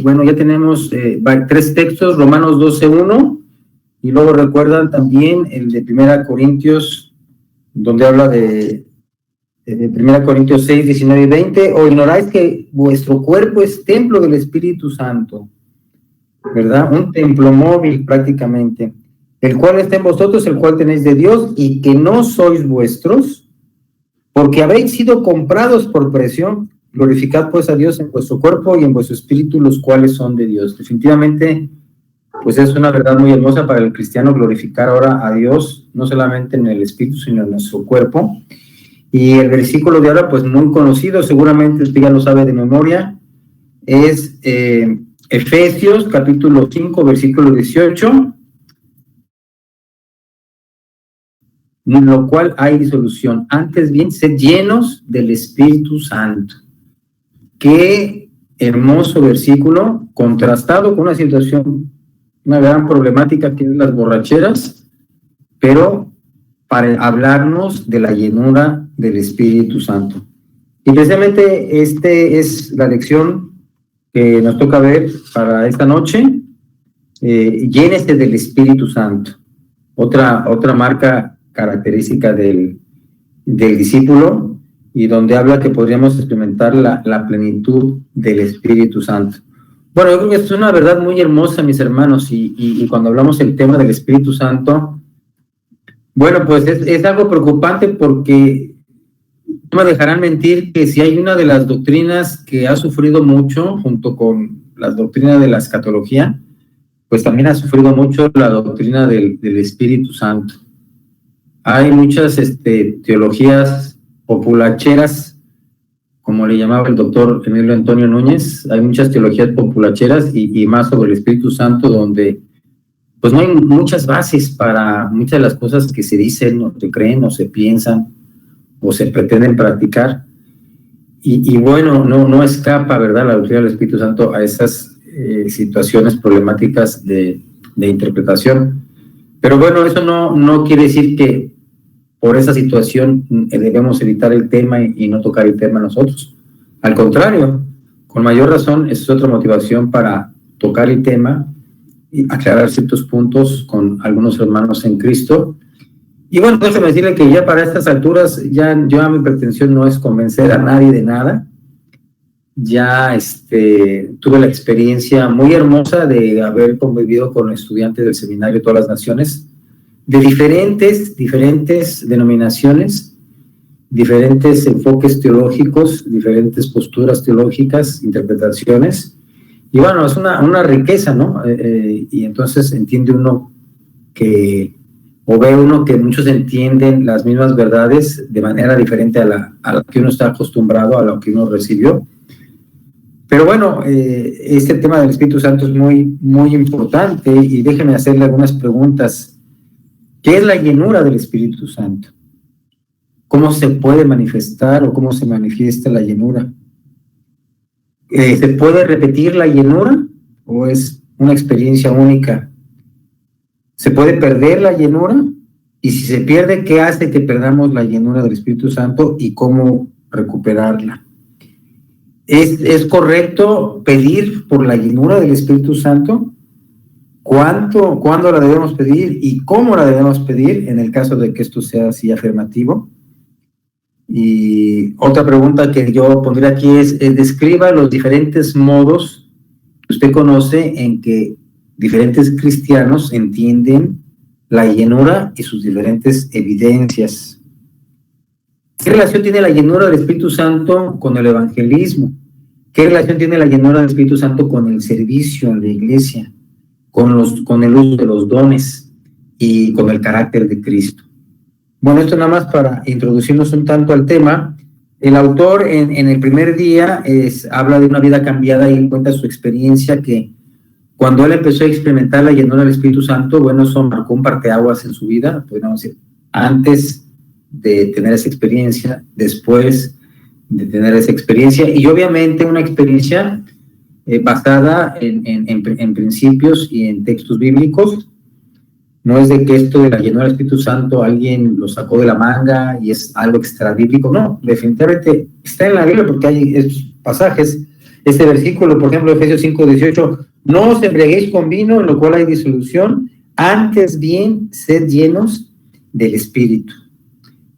bueno, ya tenemos 3 textos, Romanos 12:1, y luego recuerdan también el de 1 Corintios, donde habla de 1 Corintios 6, 19 y 20, o ignoráis que vuestro cuerpo es templo del Espíritu Santo, ¿verdad? Un templo móvil prácticamente, el cual está en vosotros, el cual tenéis de Dios, y que no sois vuestros, porque habéis sido comprados por precio. Glorificad pues a Dios en vuestro cuerpo y en vuestro espíritu, los cuales son de Dios. Definitivamente, pues es una verdad muy hermosa para el cristiano glorificar ahora a Dios, no solamente en el espíritu, sino en nuestro cuerpo. Y el versículo de ahora, pues muy conocido, seguramente usted ya lo sabe de memoria, es Efesios capítulo 5, versículo 18, en lo cual hay disolución. Antes bien, sed llenos del Espíritu Santo. Qué hermoso versículo, contrastado con una situación, una gran problemática que es las borracheras, pero para hablarnos de la llenura del Espíritu Santo. Y precisamente esta es la lección que nos toca ver para esta noche. Llénese del Espíritu Santo. Otra marca característica del discípulo, y donde habla que podríamos experimentar la plenitud del Espíritu Santo. Bueno, yo creo que es una verdad muy hermosa, mis hermanos, y cuando hablamos del tema del Espíritu Santo, bueno, pues es algo preocupante, porque no me dejarán mentir que si hay una de las doctrinas que ha sufrido mucho, junto con la doctrina de la escatología, pues también ha sufrido mucho la doctrina del Espíritu Santo. Hay muchas teologías populacheras, como le llamaba el doctor Emilio Antonio Núñez. Hay muchas teologías populacheras y más sobre el Espíritu Santo, donde pues no hay muchas bases para muchas de las cosas que se dicen, o se creen, o se piensan, o se pretenden practicar. Y bueno, no escapa, ¿verdad?, la doctrina del Espíritu Santo a esas situaciones problemáticas de interpretación. Pero bueno, eso no quiere decir que por esa situación debemos evitar el tema y no tocar el tema nosotros. Al contrario, con mayor razón, esa es otra motivación para tocar el tema y aclarar ciertos puntos con algunos hermanos en Cristo. Y bueno, déjeme decirle que ya para estas alturas, ya mi pretensión no es convencer a nadie de nada. Ya tuve la experiencia muy hermosa de haber convivido con estudiantes del Seminario de Todas las Naciones, de diferentes denominaciones, diferentes enfoques teológicos, diferentes posturas teológicas, interpretaciones. Y bueno, es una riqueza, ¿no? Y entonces entiende uno o ve uno que muchos entienden las mismas verdades de manera diferente a la que uno está acostumbrado, a lo que uno recibió. Pero bueno, este tema del Espíritu Santo es muy, muy importante, y déjenme hacerle algunas preguntas. ¿Qué es la llenura del Espíritu Santo? ¿Cómo se puede manifestar o cómo se manifiesta la llenura? ¿Se puede repetir la llenura o es una experiencia única? ¿Se puede perder la llenura? Y si se pierde, ¿qué hace que perdamos la llenura del Espíritu Santo y cómo recuperarla? ¿Es correcto pedir por la llenura del Espíritu Santo? ¿Cuándo la debemos pedir y cómo la debemos pedir en el caso de que esto sea así afirmativo? Y otra pregunta que yo pondría aquí es describa los diferentes modos que usted conoce en que diferentes cristianos entienden la llenura y sus diferentes evidencias. ¿Qué relación tiene la llenura del Espíritu Santo con el evangelismo? ¿Qué relación tiene la llenura del Espíritu Santo con el servicio en la iglesia, con el uso de los dones y con el carácter de Cristo? Bueno, esto nada más para introducirnos un tanto al tema. El autor en el primer día habla de una vida cambiada y cuenta su experiencia, que cuando él empezó a experimentar la llenura del Espíritu Santo, bueno, eso marcó un parteaguas en su vida, podríamos decir, antes de tener esa experiencia, después de tener esa experiencia, y obviamente una experiencia basada en principios y en textos bíblicos. No es de que esto de la llenura del Espíritu Santo alguien lo sacó de la manga y es algo extrabíblico. No, definitivamente está en la Biblia, porque hay estos pasajes. este versículo, por ejemplo, Efesios 5:18, no os embriaguéis con vino, en lo cual hay disolución, antes bien, sed llenos del Espíritu.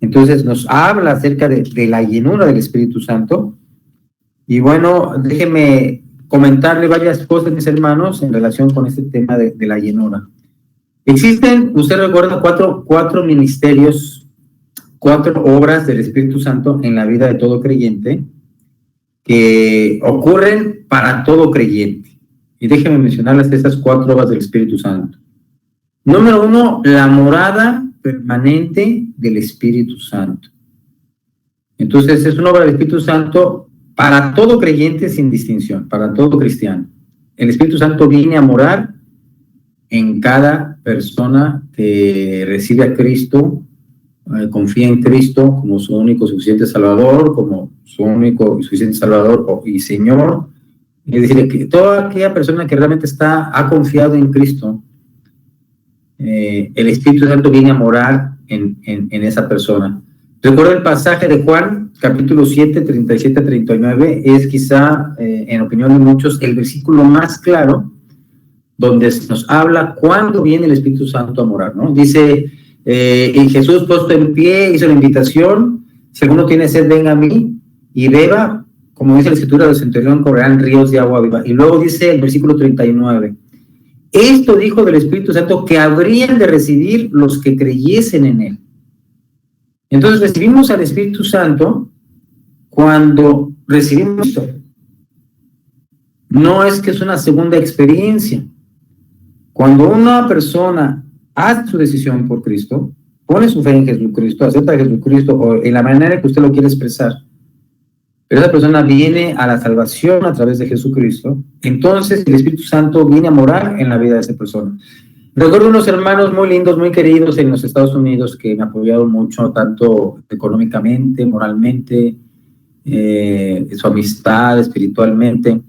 Entonces nos habla acerca de la llenura del Espíritu Santo. Y bueno, déjenme comentarle varias cosas, mis hermanos, en relación con este tema de la llenura. Existen, usted recuerda, cuatro ministerios, 4 obras del Espíritu Santo en la vida de todo creyente que ocurren para todo creyente. Y déjenme mencionarles estas 4 obras del Espíritu Santo. Número 1, la morada permanente del Espíritu Santo. Entonces, es una obra del Espíritu Santo para todo creyente sin distinción, para todo cristiano. El Espíritu Santo viene a morar en cada persona que recibe a Cristo, confía en Cristo como su único suficiente Salvador, como su único y suficiente Salvador y Señor. Es decir, que toda aquella persona que realmente ha confiado en Cristo, el Espíritu Santo viene a morar en esa persona. Recuerdo el pasaje de Juan, capítulo 7, 37 a 39, es quizá, en opinión de muchos, el versículo más claro donde nos habla cuándo viene el Espíritu Santo a morar, ¿no? Dice, y Jesús puesto en pie hizo la invitación, si alguno tiene sed, venga a mí y beba, como dice la Escritura, del centurión correrán ríos de agua viva. Y luego dice el versículo 39, esto dijo del Espíritu Santo que habrían de recibir los que creyesen en él. Entonces recibimos al Espíritu Santo cuando recibimos esto. No es que es una segunda experiencia. Cuando una persona hace su decisión por Cristo, pone su fe en Jesucristo, acepta a Jesucristo o en la manera que usted lo quiere expresar, pero esa persona viene a la salvación a través de Jesucristo, entonces el Espíritu Santo viene a morar en la vida de esa persona. Recuerdo unos hermanos muy lindos, muy queridos en los Estados Unidos que me apoyaron mucho, tanto económicamente, moralmente, su amistad, espiritualmente,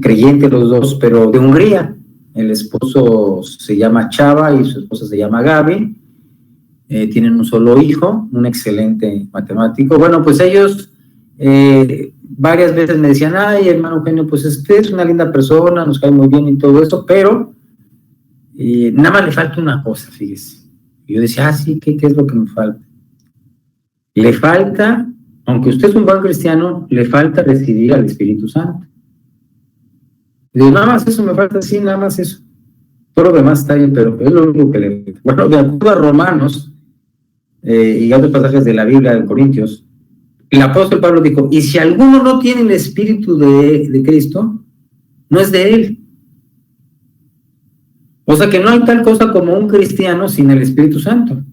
creyentes los dos, pero de Hungría. El esposo se llama Chava y su esposa se llama Gaby. Tienen un solo hijo, un excelente matemático. Bueno, pues ellos varias veces me decían, ay, hermano Eugenio, pues usted es una linda persona, nos cae muy bien y todo eso, pero nada más le falta una cosa, fíjese. Y yo decía, sí, ¿qué es lo que me falta? Le falta, aunque usted es un buen cristiano, le falta recibir al Espíritu Santo. Y digo, nada más eso me falta, sí, nada más eso. Todo lo demás está bien, pero es lo único que le falta. Bueno, de acuerdo a Romanos y otros pasajes de la Biblia de Corintios, el apóstol Pablo dijo, y si alguno no tiene el Espíritu de Cristo, no es de él. O sea que no hay tal cosa como un cristiano sin el Espíritu Santo.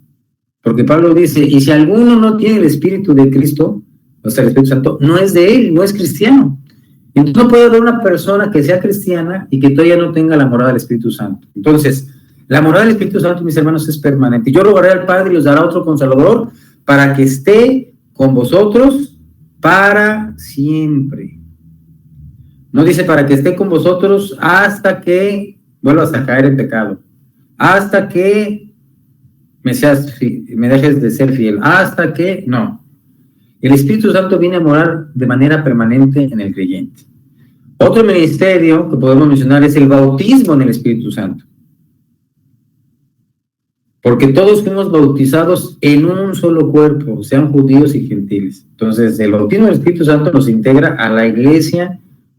Porque Pablo dice, y si alguno no tiene el Espíritu de Cristo, o sea, el Espíritu Santo, no es de él, no es cristiano. Entonces no puede haber una persona que sea cristiana y que todavía no tenga la morada del Espíritu Santo. Entonces, la morada del Espíritu Santo, mis hermanos, es permanente. Yo rogaré al Padre y os dará otro Consolador para que esté con vosotros para siempre. No dice para que esté con vosotros hasta que vuelvas a caer en pecado, hasta que me dejes de ser fiel, hasta que no. El Espíritu Santo viene a morar de manera permanente en el creyente. Otro ministerio que podemos mencionar es el bautismo en el Espíritu Santo. Porque todos fuimos bautizados en un solo cuerpo, sean judíos y gentiles. Entonces, el bautismo del Espíritu Santo nos integra a la Iglesia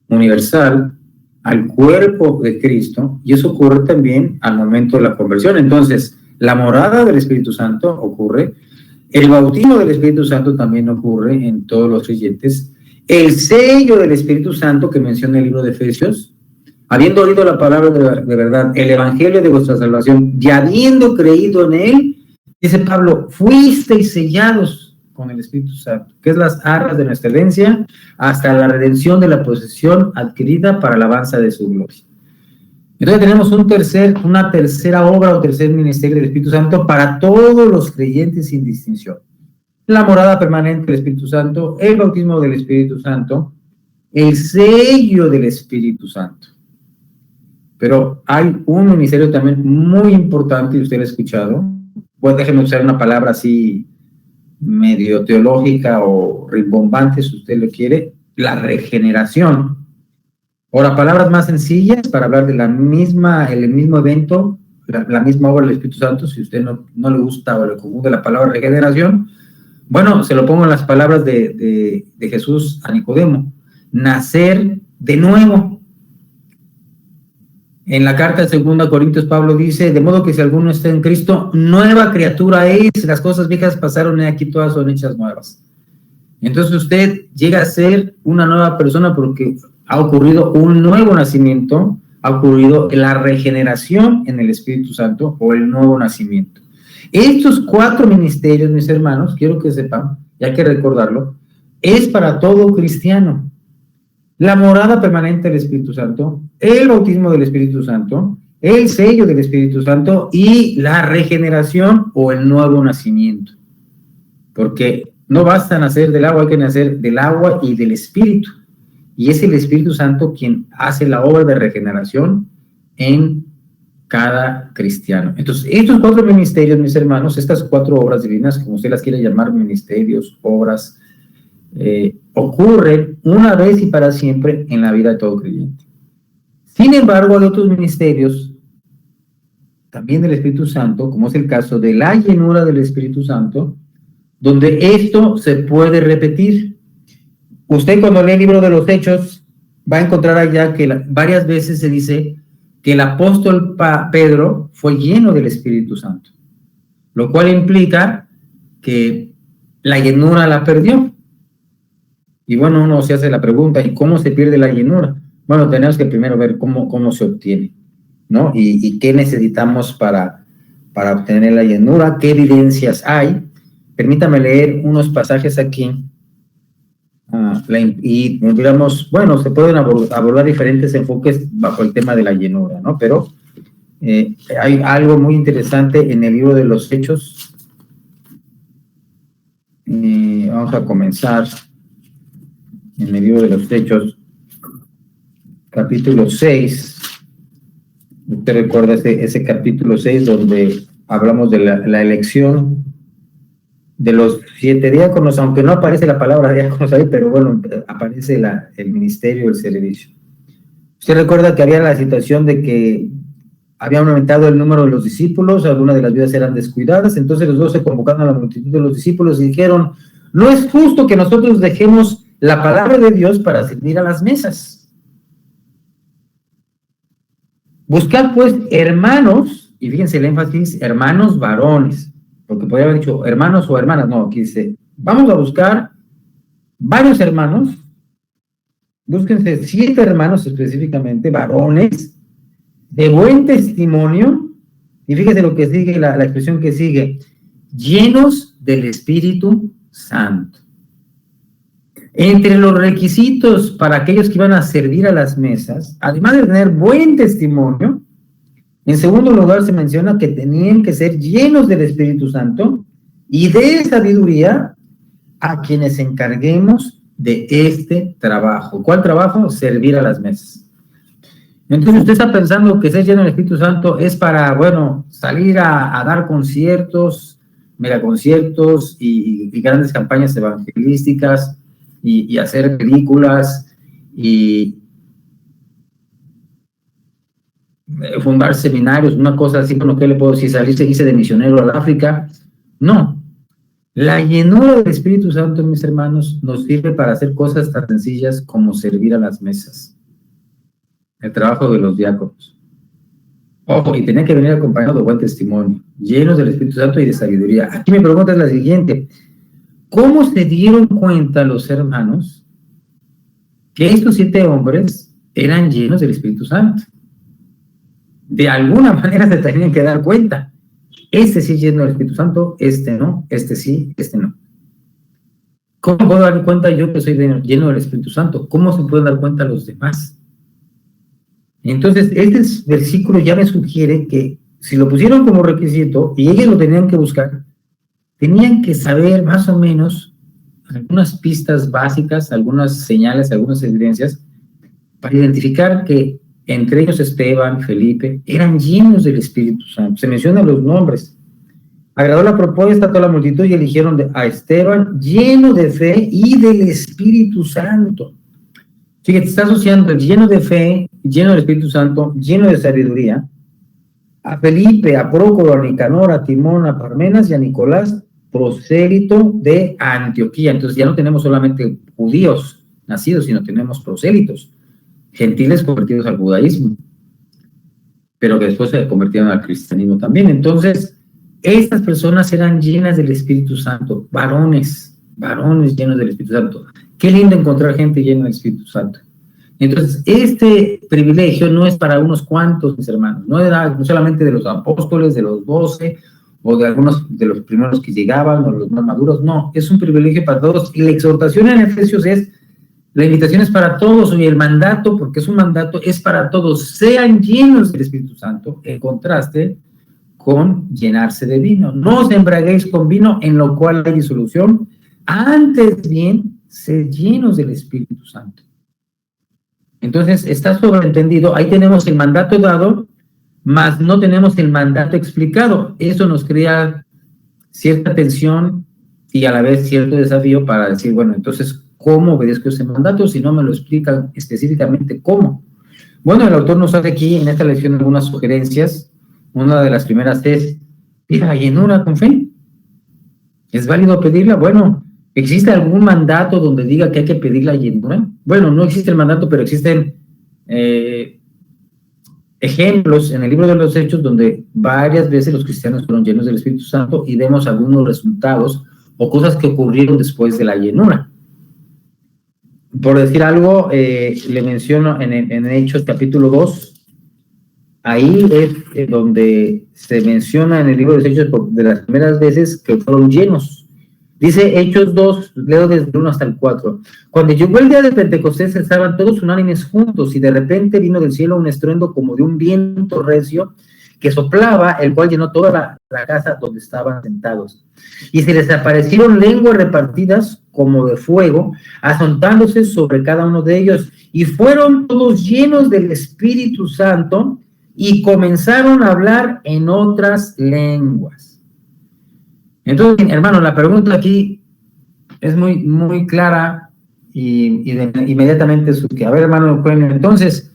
universal, al cuerpo de Cristo, y eso ocurre también al momento de la conversión. Entonces, la morada del Espíritu Santo ocurre. El bautismo del Espíritu Santo también ocurre en todos los creyentes. El sello del Espíritu Santo que menciona el libro de Efesios, habiendo oído la palabra de verdad, el evangelio de vuestra salvación, y habiendo creído en él, dice Pablo, fuisteis sellados con el Espíritu Santo, que es las arras de nuestra herencia, hasta la redención de la posesión adquirida para la alabanza de su gloria. Entonces tenemos una tercera obra o tercer ministerio del Espíritu Santo para todos los creyentes sin distinción. La morada permanente del Espíritu Santo, el bautismo del Espíritu Santo, el sello del Espíritu Santo. Pero hay un ministerio también muy importante, y usted lo ha escuchado. Pues déjenme usar una palabra así medio teológica o rimbombante, si usted lo quiere, la regeneración. Ahora, palabras más sencillas para hablar de el mismo evento, la misma obra del Espíritu Santo. Si a usted no le gusta o le confunde la palabra regeneración, bueno, se lo pongo en las palabras de Jesús a Nicodemo: nacer de nuevo. En la carta de 2 Corintios, Pablo dice: de modo que si alguno está en Cristo, nueva criatura es, las cosas viejas pasaron y aquí todas son hechas nuevas. Entonces usted llega a ser una nueva persona porque ha ocurrido un nuevo nacimiento, ha ocurrido la regeneración en el Espíritu Santo o el nuevo nacimiento. Estos 4 ministerios, mis hermanos, quiero que sepan, y hay que recordarlo, es para todo cristiano. La morada permanente del Espíritu Santo, el bautismo del Espíritu Santo, el sello del Espíritu Santo y la regeneración o el nuevo nacimiento. Porque no basta nacer del agua, hay que nacer del agua y del Espíritu. Y es el Espíritu Santo quien hace la obra de regeneración en cada cristiano. Entonces, estos 4 ministerios, mis hermanos, estas 4 obras divinas, como usted las quiere llamar, ministerios, obras, ocurren una vez y para siempre en la vida de todo creyente. Sin embargo, hay otros ministerios también del Espíritu Santo, como es el caso de la llenura del Espíritu Santo, donde esto se puede repetir. Usted, cuando lee el libro de los Hechos, va a encontrar allá que varias veces se dice que el apóstol Pedro fue lleno del Espíritu Santo, lo cual implica que la llenura la perdió. Y bueno, uno se hace la pregunta: ¿y cómo se pierde la llenura? Bueno, tenemos que primero ver cómo se obtiene, ¿no? Y qué necesitamos para obtener la llenura, qué evidencias hay. Permítame leer unos pasajes aquí. Y digamos, bueno, se pueden abordar diferentes enfoques bajo el tema de la llenura, ¿no? Pero hay algo muy interesante en el libro de los Hechos. Vamos a comenzar en el libro de los Hechos, capítulo 6. Usted recuerda ese capítulo 6 donde hablamos de la elección de los 7 diáconos, aunque no aparece la palabra diáconos ahí, pero bueno, aparece el ministerio, el servicio. Usted recuerda que había la situación de que habían aumentado el número de los discípulos, algunas de las vidas eran descuidadas, entonces los 12 convocaron a la multitud de los discípulos y dijeron: no es justo que nosotros dejemos la palabra de Dios para servir a las mesas. Buscad pues hermanos, y fíjense el énfasis, hermanos varones, porque podría haber dicho hermanos o hermanas, no, aquí dice, vamos a buscar varios hermanos, búsquense 7 hermanos específicamente, varones, de buen testimonio, y fíjense lo que sigue, la expresión que sigue: llenos del Espíritu Santo. Entre los requisitos para aquellos que iban a servir a las mesas, además de tener buen testimonio, en segundo lugar se menciona que tenían que ser llenos del Espíritu Santo y de sabiduría a quienes encarguemos de este trabajo. ¿Cuál trabajo? Servir a las mesas. Entonces usted está pensando que ser lleno del Espíritu Santo es para, bueno, salir a dar conciertos, megaconciertos y grandes campañas evangelísticas y hacer películas y fundar seminarios, una cosa así. Bueno, ¿qué le puedo decir? Salirse de misionero al África. No. La llenura del Espíritu Santo, mis hermanos, nos sirve para hacer cosas tan sencillas como servir a las mesas. El trabajo de los diáconos. Ojo, y tenía que venir acompañado de buen testimonio, llenos del Espíritu Santo y de sabiduría. Aquí mi pregunta es la siguiente: ¿cómo se dieron cuenta los hermanos que estos 7 hombres eran llenos del Espíritu Santo? De alguna manera se tenían que dar cuenta. Este sí es lleno del Espíritu Santo, este no, este sí, este no. ¿Cómo puedo dar cuenta yo que soy lleno del Espíritu Santo? ¿Cómo se pueden dar cuenta los demás? Entonces, este versículo ya me sugiere que si lo pusieron como requisito y ellos lo tenían que buscar, tenían que saber más o menos algunas pistas básicas, algunas señales, algunas evidencias para identificar que entre ellos Esteban, Felipe, eran llenos del Espíritu Santo. Se mencionan los nombres. Agradó la propuesta a toda la multitud y eligieron a Esteban lleno de fe y del Espíritu Santo. Fíjate, está asociando el lleno de fe, lleno del Espíritu Santo, lleno de sabiduría, a Felipe, a Prócoro, a Nicanor, a Timón, a Parmenas y a Nicolás, prosélito de Antioquía. Entonces ya no tenemos solamente judíos nacidos, sino tenemos prosélitos, gentiles convertidos al judaísmo, pero que después se convirtieron al cristianismo también. Entonces, estas personas eran llenas del Espíritu Santo, varones llenos del Espíritu Santo. Qué lindo encontrar gente llena del Espíritu Santo. Entonces, este privilegio no es para unos cuantos, mis hermanos, no era no solamente de los apóstoles, de los 12, o de algunos de los primeros que llegaban, o los más maduros, no, es un privilegio para todos. Y la exhortación en Efesios es, la invitación es para todos, y el mandato, porque es un mandato, es para todos, sean llenos del Espíritu Santo, en contraste con llenarse de vino. No os embriaguéis con vino, en lo cual hay disolución, antes bien, sed llenos del Espíritu Santo. Entonces, está sobreentendido, ahí tenemos el mandato dado, mas no tenemos el mandato explicado. Eso nos crea cierta tensión y a la vez cierto desafío para decir, bueno, entonces, ¿cómo obedezco ese mandato si no me lo explican específicamente cómo? Bueno, el autor nos hace aquí en esta lección algunas sugerencias. Una de las primeras es, pida la llenura con fe. ¿Es válido pedirla? Bueno, ¿existe algún mandato donde diga que hay que pedir la llenura? Bueno, no existe el mandato, pero existen ejemplos en el libro de los Hechos donde varias veces los cristianos fueron llenos del Espíritu Santo y vemos algunos resultados o cosas que ocurrieron después de la llenura. Por decir algo, le menciono en Hechos capítulo 2, ahí es donde se menciona en el libro de los Hechos de las primeras veces que fueron llenos. Dice Hechos 2, leo desde el 1 hasta el 4. Cuando llegó el día de Pentecostés, estaban todos unánimes juntos, y de repente vino del cielo un estruendo como de un viento recio que soplaba, el cual llenó toda la casa donde estaban sentados. Y se les aparecieron lenguas repartidas como de fuego, asentándose sobre cada uno de ellos, y fueron todos llenos del Espíritu Santo, y comenzaron a hablar en otras lenguas. Entonces, hermano, la pregunta aquí es muy clara y inmediatamente surge. A ver, hermano, entonces,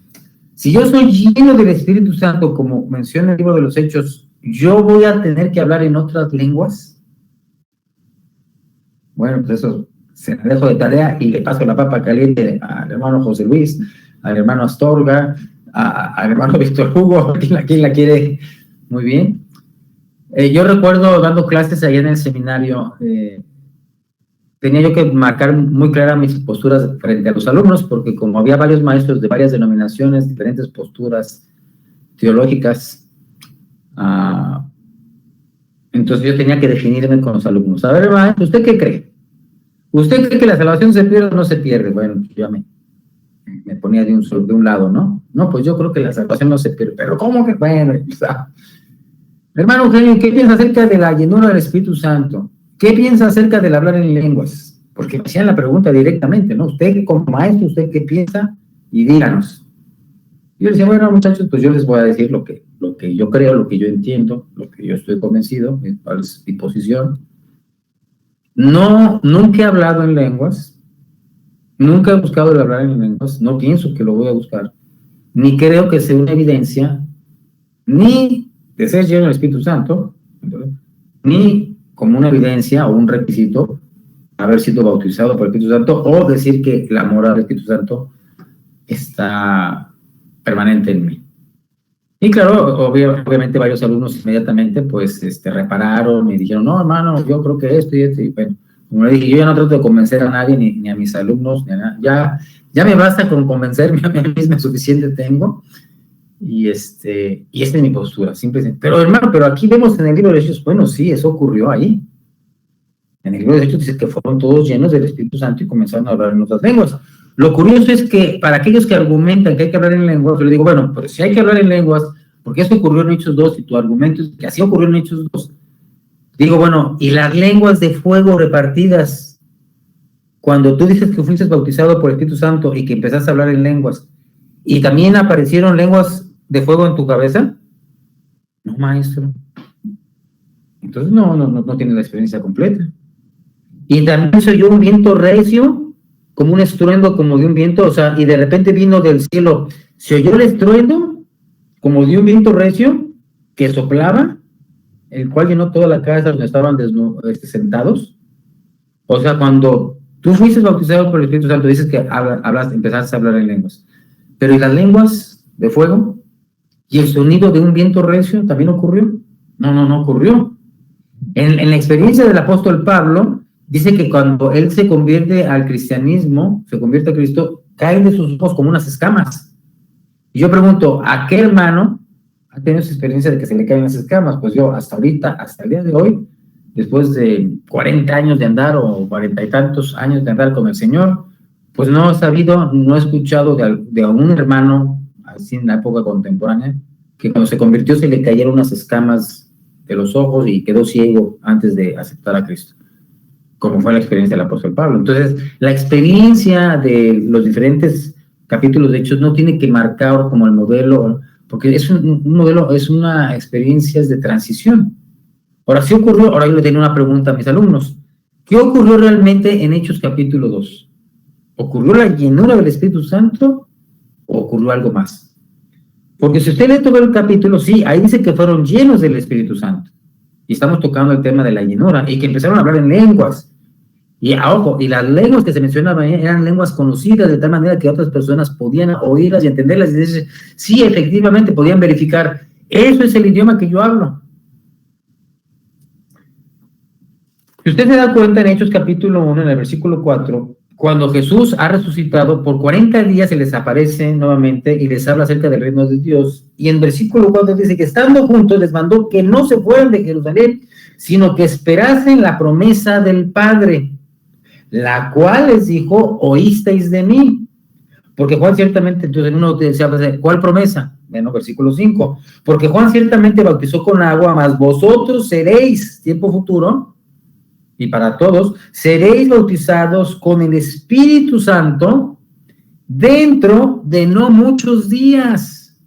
si yo soy lleno del Espíritu Santo, como menciona el libro de los Hechos, ¿yo voy a tener que hablar en otras lenguas? Bueno, pues eso se me dejo de tarea y le paso la papa caliente al hermano José Luis, al hermano Astorga, al hermano Víctor Hugo, ¿quién la quiere? Muy bien. Yo recuerdo dando clases allá en el seminario, tenía yo que marcar muy claras mis posturas frente a los alumnos, porque como había varios maestros de varias denominaciones, diferentes posturas teológicas, entonces yo tenía que definirme con los alumnos. A ver, maestro, ¿usted qué cree? ¿Usted cree que la salvación se pierde o no se pierde? Bueno, yo me ponía de un lado, ¿no? No, pues yo creo que la salvación no se pierde, pero ¿cómo que? Bueno, hermano Eugenio, ¿qué piensa acerca de la llenura del Espíritu Santo? ¿Qué piensa acerca del hablar en lenguas? Porque me hacían la pregunta directamente, ¿no? Usted como maestro, ¿usted qué piensa? Y díganos. Y yo decía, bueno, muchachos, pues yo les voy a decir lo que yo creo, lo que yo entiendo, lo que yo estoy convencido, cuál es mi posición. No, nunca he hablado en lenguas, nunca he buscado el hablar en lenguas, no pienso que lo voy a buscar, ni creo que sea una evidencia, ni de ser lleno del Espíritu Santo, ni como una evidencia o un requisito haber sido bautizado por el Espíritu Santo, o decir que la morada del Espíritu Santo está permanente en mí. Y claro, obviamente varios alumnos inmediatamente pues repararon y dijeron, no, hermano, yo creo que esto y esto, y bueno, como le dije, yo ya no trato de convencer a nadie, ni a mis alumnos, ni a nada. Ya me basta con convencerme a mí mismo, suficiente tengo, y esta es mi postura, simple. Pero hermano, pero aquí vemos en el libro de Hechos, bueno, sí, eso ocurrió ahí. En el libro de Hechos dice que fueron todos llenos del Espíritu Santo y comenzaron a hablar en otras lenguas. Lo curioso es que para aquellos que argumentan que hay que hablar en lenguas, yo les digo, bueno, pero si hay que hablar en lenguas, porque eso ocurrió en Hechos 2 y tu argumento es que así ocurrió en Hechos 2. Digo, bueno, y las lenguas de fuego repartidas, cuando tú dices que fuiste bautizado por el Espíritu Santo y que empezaste a hablar en lenguas, ¿y también aparecieron lenguas de fuego en tu cabeza? No, maestro. Entonces no tiene la experiencia completa. Y también soy yo un viento recio, como un estruendo, como de un viento, o sea, y de repente vino del cielo, se oyó el estruendo, como de un viento recio, que soplaba, el cual llenó toda la casa donde estaban sentados. O sea, cuando tú fuiste bautizado por el Espíritu Santo, dices que empezaste a hablar en lenguas. Pero ¿y las lenguas de fuego? ¿Y el sonido de un viento recio también ocurrió? No ocurrió. En la experiencia del apóstol Pablo, dice que cuando él se convierte al cristianismo, se convierte a Cristo, caen de sus ojos como unas escamas. Y yo pregunto, ¿a qué hermano ha tenido esa experiencia de que se le caen las escamas? Pues yo, hasta ahorita, hasta el día de hoy, después de 40 años de andar o 40 y tantos años de andar con el Señor, pues no he sabido, no he escuchado de algún hermano, así en la época contemporánea, que cuando se convirtió se le cayeron unas escamas de los ojos y quedó ciego antes de aceptar a Cristo, como fue la experiencia del apóstol Pablo. Entonces, la experiencia de los diferentes capítulos de Hechos no tiene que marcar como el modelo, porque es un modelo, es una experiencia de transición. Ahora sí ocurrió, ahora yo le tenía una pregunta a mis alumnos. ¿Qué ocurrió realmente en Hechos capítulo 2? ¿Ocurrió la llenura del Espíritu Santo o ocurrió algo más? Porque si usted lee todo el capítulo, sí, ahí dice que fueron llenos del Espíritu Santo. Y estamos tocando el tema de la llenura y que empezaron a hablar en lenguas. Y ojo, y las lenguas que se mencionaban eran lenguas conocidas de tal manera que otras personas podían oírlas y entenderlas y decir, sí, efectivamente, podían verificar, eso es el idioma que yo hablo. Si usted se da cuenta en Hechos capítulo 1, en el versículo 4, cuando Jesús ha resucitado, por 40 días se les aparece nuevamente y les habla acerca del reino de Dios. Y en versículo 4 dice que estando juntos les mandó que no se fueran de Jerusalén, sino que esperasen la promesa del Padre, la cual les dijo, oísteis de mí. Porque Juan ciertamente, entonces en uno se habla de, ¿cuál promesa? Bueno, versículo 5. Porque Juan ciertamente bautizó con agua, mas vosotros seréis, tiempo futuro, y para todos, seréis bautizados con el Espíritu Santo dentro de no muchos días.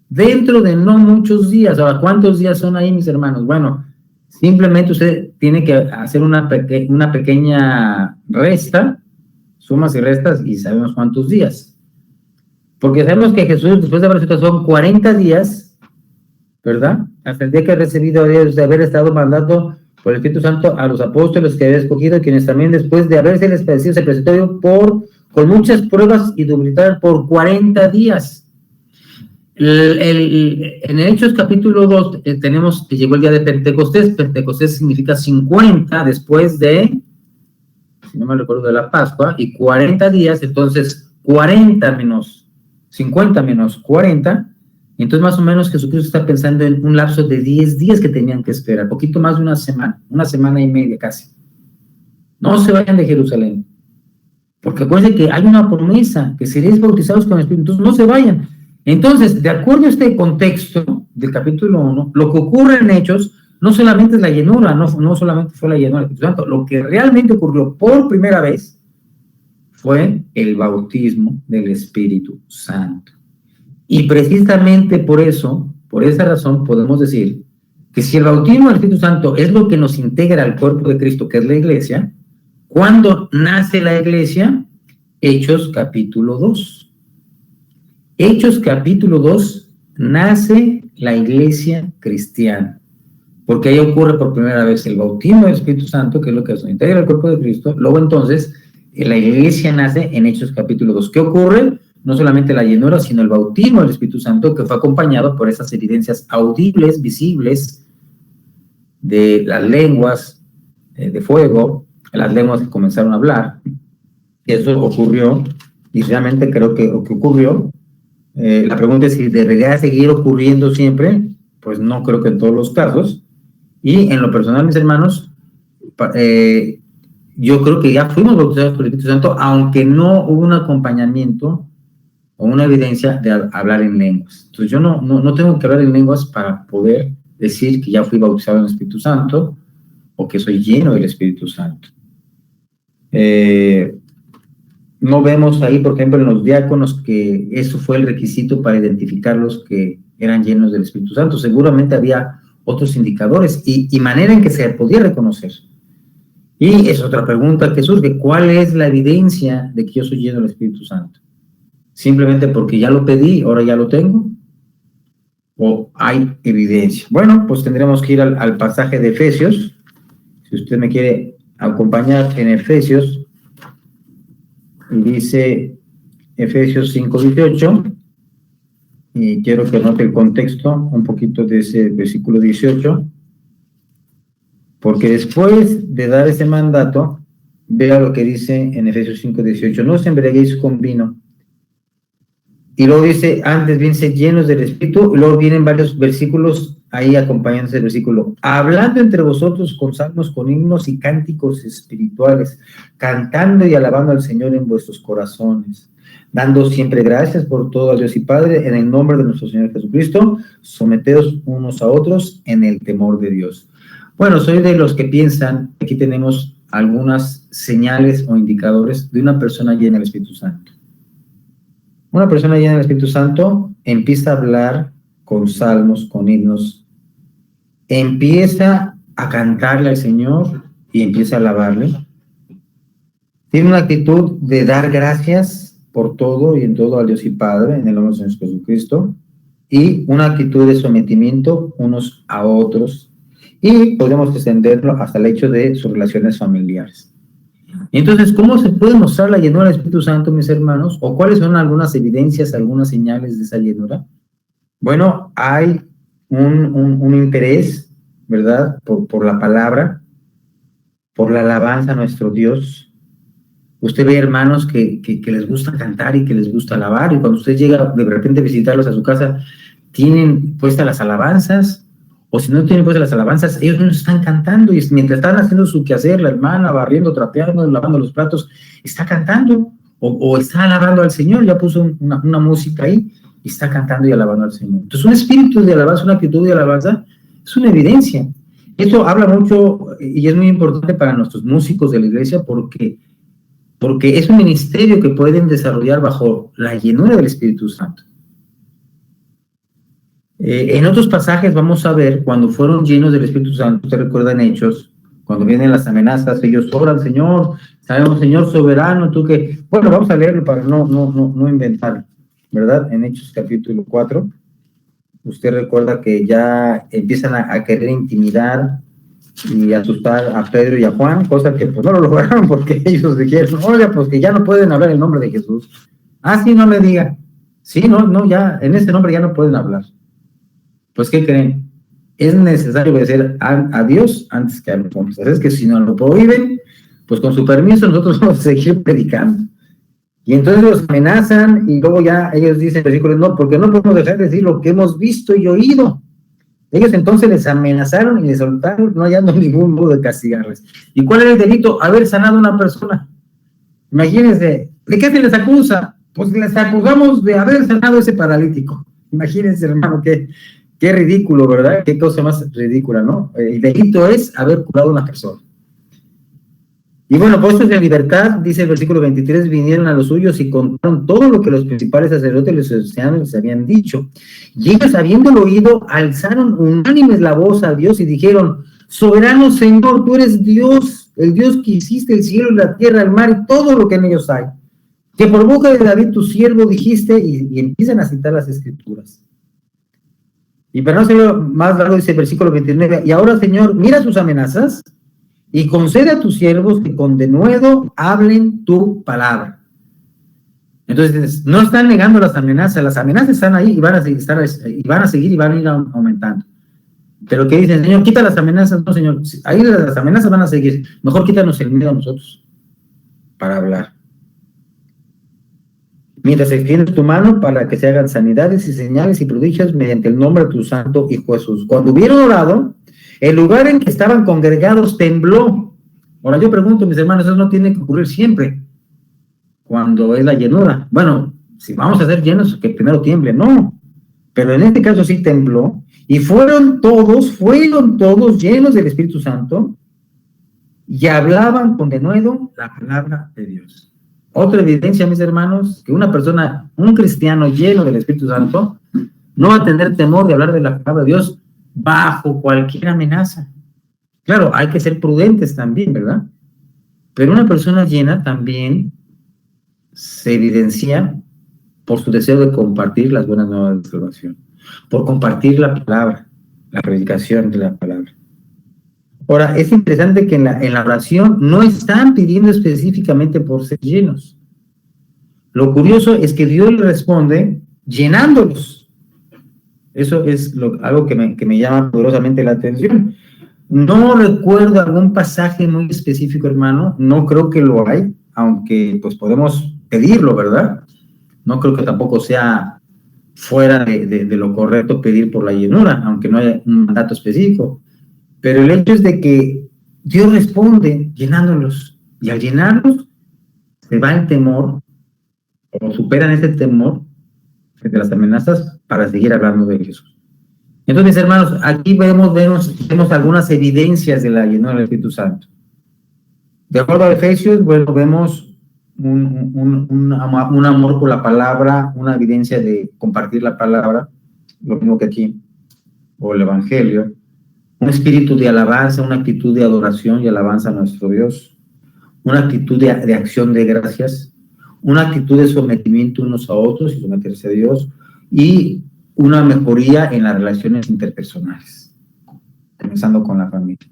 Dentro de no muchos días. Ahora, ¿cuántos días son ahí, mis hermanos? Bueno, simplemente usted tiene que hacer una pequeña resta, sumas y restas, y sabemos cuántos días. Porque sabemos que Jesús, después de haber resucitado, son 40 días, ¿verdad? Hasta el día que ha recibido a Dios de haber estado mandando por el Espíritu Santo a los apóstoles que había escogido, quienes también después de haberse les padecido se presentó con muchas pruebas y debilitaron por 40 días. En Hechos capítulo 2 tenemos que llegó el día de Pentecostés. Pentecostés significa 50 después de, si no me recuerdo, de la Pascua, y 40 días, entonces 40 menos 50 menos 40, entonces más o menos Jesucristo está pensando en un lapso de 10 días que tenían que esperar, poquito más de una semana y media casi. No se vayan de Jerusalén, porque acuérdense que hay una promesa, que seréis bautizados con el Espíritu, entonces no se vayan. Entonces, de acuerdo a este contexto del capítulo 1, lo que ocurre en Hechos no solamente es la llenura, no solamente fue la llenura del Espíritu Santo, lo que realmente ocurrió por primera vez fue el bautismo del Espíritu Santo. Y precisamente por eso, por esa razón, podemos decir que si el bautismo del Espíritu Santo es lo que nos integra al cuerpo de Cristo, que es la iglesia, ¿cuándo nace la iglesia? Hechos capítulo 2. Hechos capítulo 2 nace la iglesia cristiana, porque ahí ocurre por primera vez el bautismo del Espíritu Santo, que es lo que nos integra al cuerpo de Cristo. Luego entonces la iglesia nace en Hechos capítulo 2. ¿Qué ocurre? No solamente la llenura, sino el bautismo del Espíritu Santo, que fue acompañado por esas evidencias audibles, visibles, de las lenguas de fuego, las lenguas que comenzaron a hablar. Eso ocurrió, y realmente creo que lo que ocurrió, la pregunta es si debería seguir ocurriendo siempre. Pues no creo que en todos los casos. Y en lo personal, mis hermanos, yo creo que ya fuimos bautizados por el Espíritu Santo, aunque no hubo un acompañamiento o una evidencia de hablar en lenguas. Entonces yo no tengo que hablar en lenguas para poder decir que ya fui bautizado en el Espíritu Santo o que soy lleno del Espíritu Santo. No vemos ahí, por ejemplo, en los diáconos que eso fue el requisito para identificar los que eran llenos del Espíritu Santo. Seguramente había otros indicadores y manera en que se podía reconocer. Y es otra pregunta que surge, ¿cuál es la evidencia de que yo soy lleno del Espíritu Santo? ¿Simplemente porque ya lo pedí, ahora ya lo tengo? ¿O hay evidencia? Bueno, pues tendremos que ir al pasaje de Efesios. Si usted me quiere acompañar en Efesios, dice Efesios 5:18, y quiero que note el contexto un poquito de ese versículo 18, porque después de dar ese mandato, vea lo que dice en Efesios 5:18, no os embriaguéis con vino. Y luego dice, antes bien sed llenos del Espíritu, y luego vienen varios versículos ahí acompañando ese versículo, hablando entre vosotros con salmos, con himnos y cánticos espirituales, cantando y alabando al Señor en vuestros corazones, dando siempre gracias por todo a Dios y Padre, en el nombre de nuestro Señor Jesucristo, someteos unos a otros en el temor de Dios. Bueno, soy de los que piensan, aquí tenemos algunas señales o indicadores de una persona llena del Espíritu Santo. Una persona llena del Espíritu Santo empieza a hablar con salmos, con himnos, empieza a cantarle al Señor y empieza a alabarle. Tiene una actitud de dar gracias por todo y en todo a Dios y Padre, en el nombre de Señor Jesucristo, y una actitud de sometimiento unos a otros, y podemos extenderlo hasta el hecho de sus relaciones familiares. Entonces, ¿cómo se puede mostrar la llenura del Espíritu Santo, mis hermanos? ¿O cuáles son algunas evidencias, algunas señales de esa llenura? Bueno, hay un interés, ¿verdad? Por la palabra, por la alabanza a nuestro Dios. Usted ve hermanos que les gusta cantar y que les gusta alabar, y cuando usted llega de repente a visitarlos a su casa, tienen puestas las alabanzas, o si no tienen puestas las alabanzas, ellos no están cantando, y mientras están haciendo su quehacer, la hermana barriendo, trapeando, lavando los platos, está cantando, o está alabando al Señor, ya puso una música ahí, y está cantando y alabando al Señor. Entonces, un espíritu de alabanza, una actitud de alabanza, es una evidencia. Esto habla mucho, y es muy importante para nuestros músicos de la iglesia, porque es un ministerio que pueden desarrollar bajo la llenura del Espíritu Santo. En otros pasajes vamos a ver cuando fueron llenos del Espíritu Santo, se recuerdan Hechos, cuando vienen las amenazas, ellos oran, Señor, sabemos, Señor soberano, tú que... Bueno, vamos a leerlo para no inventar, ¿verdad? En Hechos capítulo 4, usted recuerda que ya empiezan a querer intimidar y asustar a Pedro y a Juan, cosa que pues no lo lograron porque ellos dijeron, oiga, pues que ya no pueden hablar el nombre de Jesús. Ah, sí, no le diga. Sí, no, ya, en ese nombre ya no pueden hablar. Pues, ¿qué creen? Es necesario obedecer a Dios antes que a los hombres. Es que si no lo prohíben, pues con su permiso nosotros vamos a seguir predicando. Y entonces los amenazan y luego ya ellos dicen, versículos, no, porque no podemos dejar de decir lo que hemos visto y oído. Ellos entonces les amenazaron y les soltaron, no hallando ningún modo de castigarles. ¿Y cuál era el delito? Haber sanado a una persona. Imagínense, ¿de qué se les acusa? Pues les acusamos de haber sanado a ese paralítico. Imagínense, hermano, qué ridículo, ¿verdad? Qué cosa más ridícula, ¿no? El delito es haber curado a una persona. Y bueno, puestos en libertad, dice el versículo 23, vinieron a los suyos y contaron todo lo que los principales sacerdotes y los ancianos les habían dicho. Y ellos, habiéndolo oído, alzaron unánimes la voz a Dios y dijeron, soberano Señor, tú eres Dios, el Dios que hiciste el cielo y la tierra, el mar y todo lo que en ellos hay. Que por boca de David tu siervo dijiste, y empiezan a citar las escrituras. Y para no ser más largo, dice el versículo 29, y ahora, Señor, mira sus amenazas y concede a tus siervos que con denuedo hablen tu palabra. Entonces, no están negando las amenazas están ahí y van a seguir y van a ir aumentando. Pero ¿qué dicen? Señor, quita las amenazas. No, Señor, ahí las amenazas van a seguir. Mejor quítanos el miedo a nosotros para hablar. Mientras extiendes tu mano para que se hagan sanidades y señales y prodigios mediante el nombre de tu santo Hijo Jesús. Cuando hubieron orado, el lugar en que estaban congregados tembló. Ahora yo pregunto, mis hermanos, eso no tiene que ocurrir siempre cuando es la llenura. Bueno, si vamos a ser llenos, que primero tiemble, no. Pero en este caso sí tembló, y fueron todos llenos del Espíritu Santo, y hablaban con denuedo la palabra de Dios. Otra evidencia, mis hermanos, que una persona, un cristiano lleno del Espíritu Santo, no va a tener temor de hablar de la palabra de Dios bajo cualquier amenaza. Claro, hay que ser prudentes también, ¿verdad? Pero una persona llena también se evidencia por su deseo de compartir las buenas nuevas de salvación, por compartir la palabra, la predicación de la palabra. Ahora, es interesante que en la oración no están pidiendo específicamente por ser llenos. Lo curioso es que Dios le responde llenándolos. Eso es algo que me llama poderosamente la atención. No recuerdo algún pasaje muy específico, hermano. No creo que lo hay, aunque pues podemos pedirlo, ¿verdad? No creo que tampoco sea fuera de lo correcto pedir por la llenura, aunque no haya un mandato específico. Pero el hecho es de que Dios responde llenándolos. Y al llenarlos, se va el temor, o superan ese temor de las amenazas para seguir hablando de Jesús. Entonces, mis hermanos, aquí vemos algunas evidencias de la llenura del Espíritu Santo. De acuerdo a Efesios, bueno, vemos un amor por la palabra, una evidencia de compartir la palabra, lo mismo que aquí, o el Evangelio, un espíritu de alabanza, una actitud de adoración y alabanza a nuestro Dios, una actitud de acción de gracias, una actitud de sometimiento unos a otros y someterse a Dios, y una mejoría en las relaciones interpersonales, comenzando con la familia.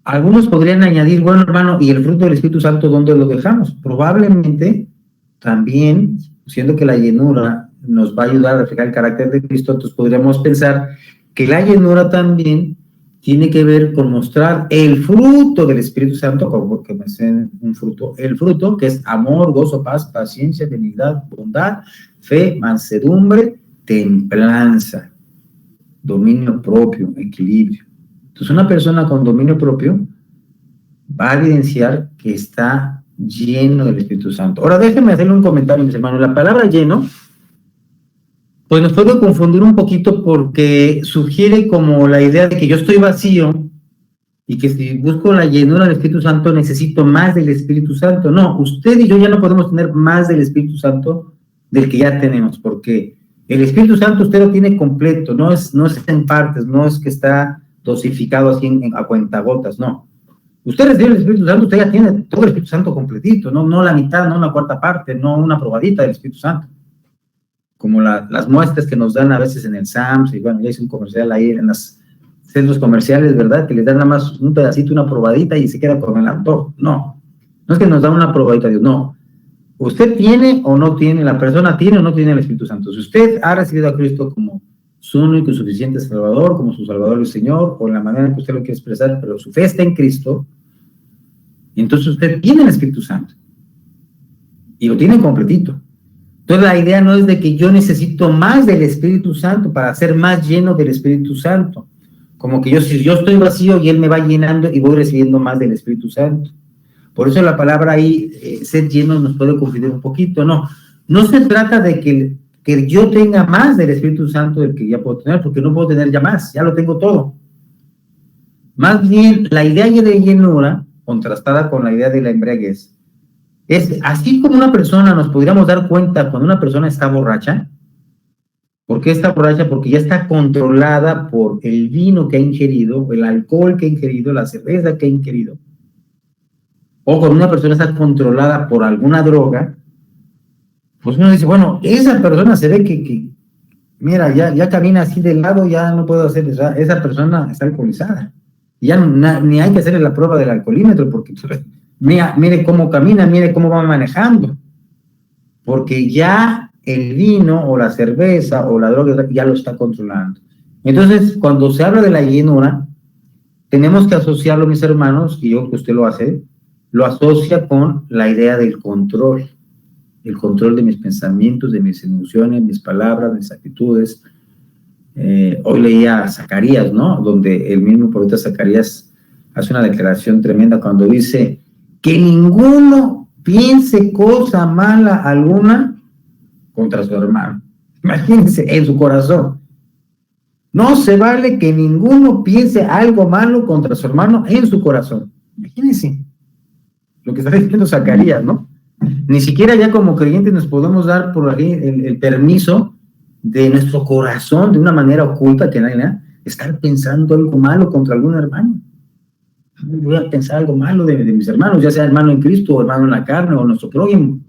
Algunos podrían añadir, bueno, hermano, ¿y el fruto del Espíritu Santo dónde lo dejamos? Probablemente también, siendo que la llenura nos va a ayudar a reflejar el carácter de Cristo, entonces podríamos pensar que la llenura también tiene que ver con mostrar el fruto del Espíritu Santo, porque me hacen un fruto, el fruto que es amor, gozo, paz, paciencia, benignidad, bondad, fe, mansedumbre, templanza, dominio propio, equilibrio. Entonces, una persona con dominio propio va a evidenciar que está lleno del Espíritu Santo. Ahora, déjenme hacerle un comentario, mis hermanos. La palabra lleno, pues nos puede confundir un poquito porque sugiere como la idea de que yo estoy vacío y que si busco la llenura del Espíritu Santo necesito más del Espíritu Santo. No, usted y yo ya no podemos tener más del Espíritu Santo del que ya tenemos, porque el Espíritu Santo usted lo tiene completo, no es en partes, no es que está dosificado así a cuentagotas, no. Usted recibe el Espíritu Santo, usted ya tiene todo el Espíritu Santo completito, no la mitad, no una cuarta parte, no una probadita del Espíritu Santo. Como las muestras que nos dan a veces en el SAMS, y bueno, ya hice un comercial ahí en los centros comerciales, ¿verdad? Que les dan nada más un pedacito, una probadita y se queda con el antojo. No es que nos da una probadita, Dios, no. Usted tiene o no tiene, la persona tiene o no tiene el Espíritu Santo. Si usted ha recibido a Cristo como su único y suficiente Salvador, como su Salvador y Señor, o en la manera en que usted lo quiere expresar, pero su fe está en Cristo, entonces usted tiene el Espíritu Santo. Y lo tiene completito. Entonces la idea no es de que yo necesito más del Espíritu Santo para ser más lleno del Espíritu Santo. Como que si yo estoy vacío y Él me va llenando y voy recibiendo más del Espíritu Santo. Por eso la palabra ahí, ser lleno, nos puede confundir un poquito. No se trata de que yo tenga más del Espíritu Santo del que ya puedo tener, porque no puedo tener ya más, ya lo tengo todo. Más bien, la idea de llenura, contrastada con la idea de la embriaguez, es así como una persona, nos podríamos dar cuenta cuando una persona está borracha. ¿Por qué está borracha? Porque ya está controlada por el vino que ha ingerido, el alcohol que ha ingerido, la cerveza que ha ingerido. O cuando una persona está controlada por alguna droga, pues uno dice, bueno, esa persona se ve que mira, ya camina así de lado, ya no puedo hacer eso. Esa persona está alcoholizada. Ya ni hay que hacerle la prueba del alcoholímetro, porque mire cómo camina, mire cómo va manejando. Porque ya el vino o la cerveza o la droga ya lo está controlando. Entonces, cuando se habla de la llenura, tenemos que asociarlo, mis hermanos, y yo creo que usted lo hace, lo asocia con la idea del control. El control de mis pensamientos, de mis emociones, mis palabras, mis actitudes. Hoy leía a Zacarías, ¿no? Donde el mismo profeta Zacarías hace una declaración tremenda cuando dice que ninguno piense cosa mala alguna contra su hermano. Imagínense, en su corazón. No se vale que ninguno piense algo malo contra su hermano en su corazón. Imagínense lo que está diciendo Zacarías, ¿no? Ni siquiera ya como creyentes nos podemos dar por ahí el permiso de nuestro corazón, de una manera oculta que nadie estar pensando algo malo contra algún hermano. voy a pensar algo malo de mis hermanos, ya sea hermano en Cristo, o hermano en la carne, o nuestro prójimo.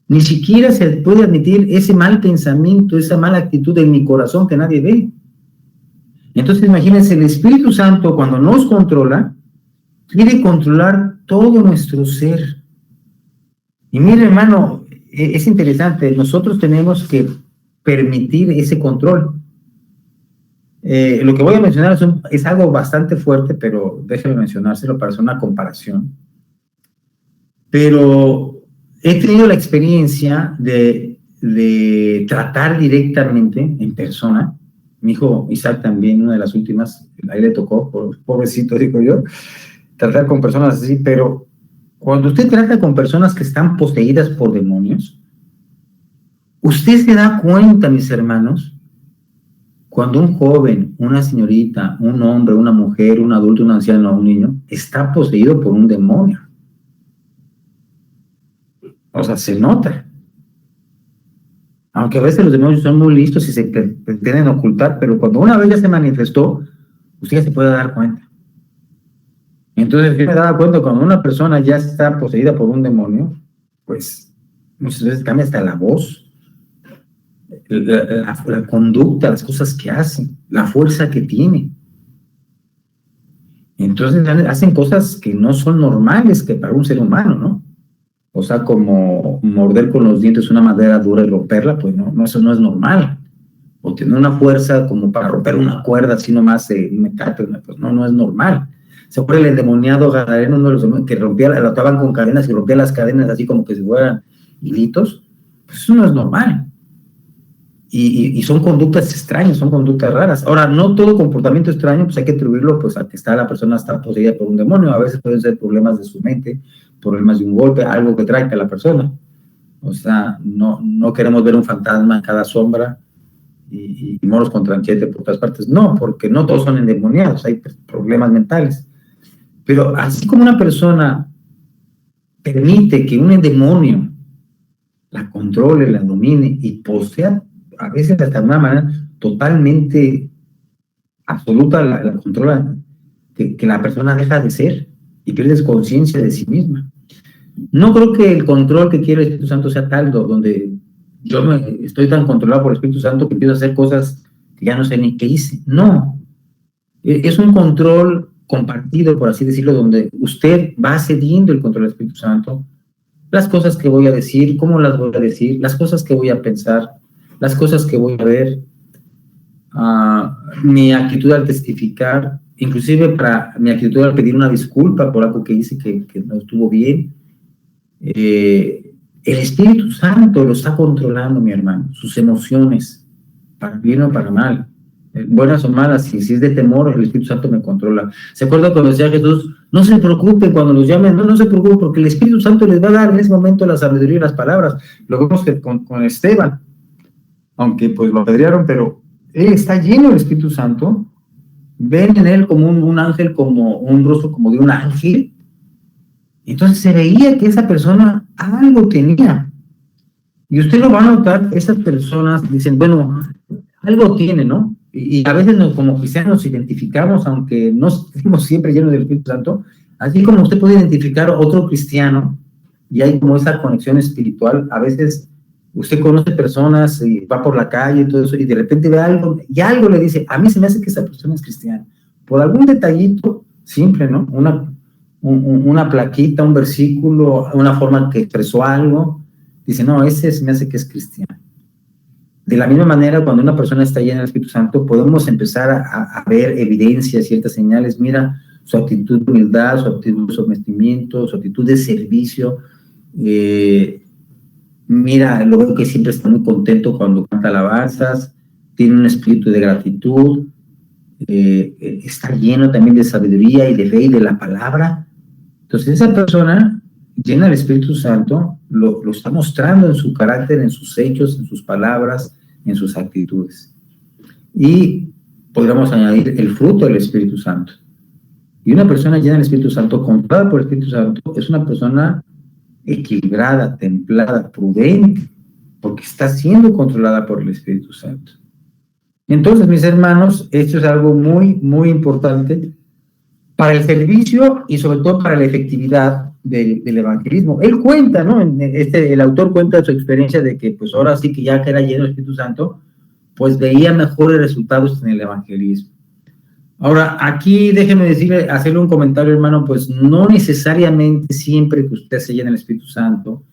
Ni siquiera se puede admitir ese mal pensamiento, esa mala actitud en mi corazón que nadie ve. Entonces, imagínense, el Espíritu Santo, cuando nos controla, quiere controlar todo nuestro ser. Y mire, hermano, es interesante, nosotros tenemos que permitir ese control. Lo que voy a mencionar es algo bastante fuerte, pero déjeme mencionárselo para hacer una comparación. Pero he tenido la experiencia de tratar directamente en persona. Mi hijo Isaac también, una de las últimas, ahí le tocó, pobrecito, digo yo, tratar con personas así, pero cuando usted trata con personas que están poseídas por demonios, usted se da cuenta, mis hermanos, cuando un joven, una señorita, un hombre, una mujer, un adulto, un anciano, un niño, está poseído por un demonio. O sea, se nota. Aunque a veces los demonios son muy listos y se pretenden ocultar, pero cuando una vez ya se manifestó, usted ya se puede dar cuenta. Entonces, yo me daba cuenta cuando una persona ya está poseída por un demonio, pues muchas veces cambia hasta la voz, la conducta, las cosas que hace, la fuerza que tiene. Entonces hacen cosas que no son normales que para un ser humano, ¿no? O sea, como morder con los dientes una madera dura y romperla, pues no, eso no es normal. O tener una fuerza como para romper una cuerda así nomás, un metate, pues no es normal. ¿Se acuerda el endemoniado Gadareno, uno de los demonios que rompía, lo ataban con cadenas y rompía las cadenas así como que si fueran hilitos? Pues eso no es normal. Y son conductas extrañas, son conductas raras. Ahora, no todo comportamiento extraño, pues hay que atribuirlo pues, a que la persona está poseída por un demonio. A veces pueden ser problemas de su mente, problemas de un golpe, algo que trae a la persona. O sea, no queremos ver un fantasma en cada sombra y moros con tranchete por todas partes. No, porque no todos son endemoniados, hay problemas mentales. Pero así como una persona permite que un demonio la controle, la domine y posea, a veces hasta de una manera totalmente absoluta la controla, que la persona deja de ser y pierde conciencia de sí misma. No creo que el control que quiere el Espíritu Santo sea tal donde yo estoy tan controlado por el Espíritu Santo que empiezo a hacer cosas que ya no sé ni qué hice. No, es un control compartido, por así decirlo, donde usted va cediendo el control del Espíritu Santo, las cosas que voy a decir, cómo las voy a decir, las cosas que voy a pensar, las cosas que voy a ver, mi actitud al testificar, inclusive para mi actitud al pedir una disculpa por algo que hice que no estuvo bien. El Espíritu Santo lo está controlando, mi hermano, sus emociones, para bien o para mal, buenas o malas. Si es de temor, el Espíritu Santo me controla. ¿Se acuerdan cuando decía Jesús? No se preocupen cuando los llamen, no se preocupen, porque el Espíritu Santo les va a dar en ese momento la sabiduría y las palabras. Lo vemos que con Esteban, aunque pues lo apedrearon, pero él está lleno del Espíritu Santo. Ven en él como un ángel, como un rostro como de un ángel. Entonces se veía que esa persona algo tenía. Y usted lo va a notar, esas personas dicen, bueno, algo tiene, ¿no? Y a veces como cristianos nos identificamos, aunque no estemos siempre llenos del Espíritu Santo, así como usted puede identificar a otro cristiano y hay como esa conexión espiritual. A veces usted conoce personas y va por la calle y todo eso y de repente ve algo y algo le dice, a mí se me hace que esa persona es cristiana. Por algún detallito simple, ¿no? Una plaquita, un versículo, una forma que expresó algo, dice, no, ese se me hace que es cristiano. De la misma manera, cuando una persona está llena del Espíritu Santo, podemos empezar a ver evidencias, ciertas señales. Mira su actitud de humildad, su actitud de sometimiento, su actitud de servicio. Mira, lo veo que siempre está muy contento cuando canta alabanzas, tiene un espíritu de gratitud, está lleno también de sabiduría y de fe y de la palabra. Entonces esa persona llena del Espíritu Santo lo está mostrando en su carácter, en sus hechos, en sus palabras, en sus actitudes. Y podríamos añadir el fruto del Espíritu Santo. Y una persona llena del Espíritu Santo, controlada por el Espíritu Santo, es una persona equilibrada, templada, prudente, porque está siendo controlada por el Espíritu Santo. Entonces, mis hermanos, esto es algo muy, muy importante, para el servicio y sobre todo para la efectividad del evangelismo. Él cuenta, ¿no? El autor cuenta su experiencia de que pues ahora sí que ya que era lleno del Espíritu Santo, pues veía mejores resultados en el evangelismo. Ahora, aquí déjeme decirle, hacerle un comentario, hermano, pues no necesariamente siempre que usted se llene del Espíritu Santo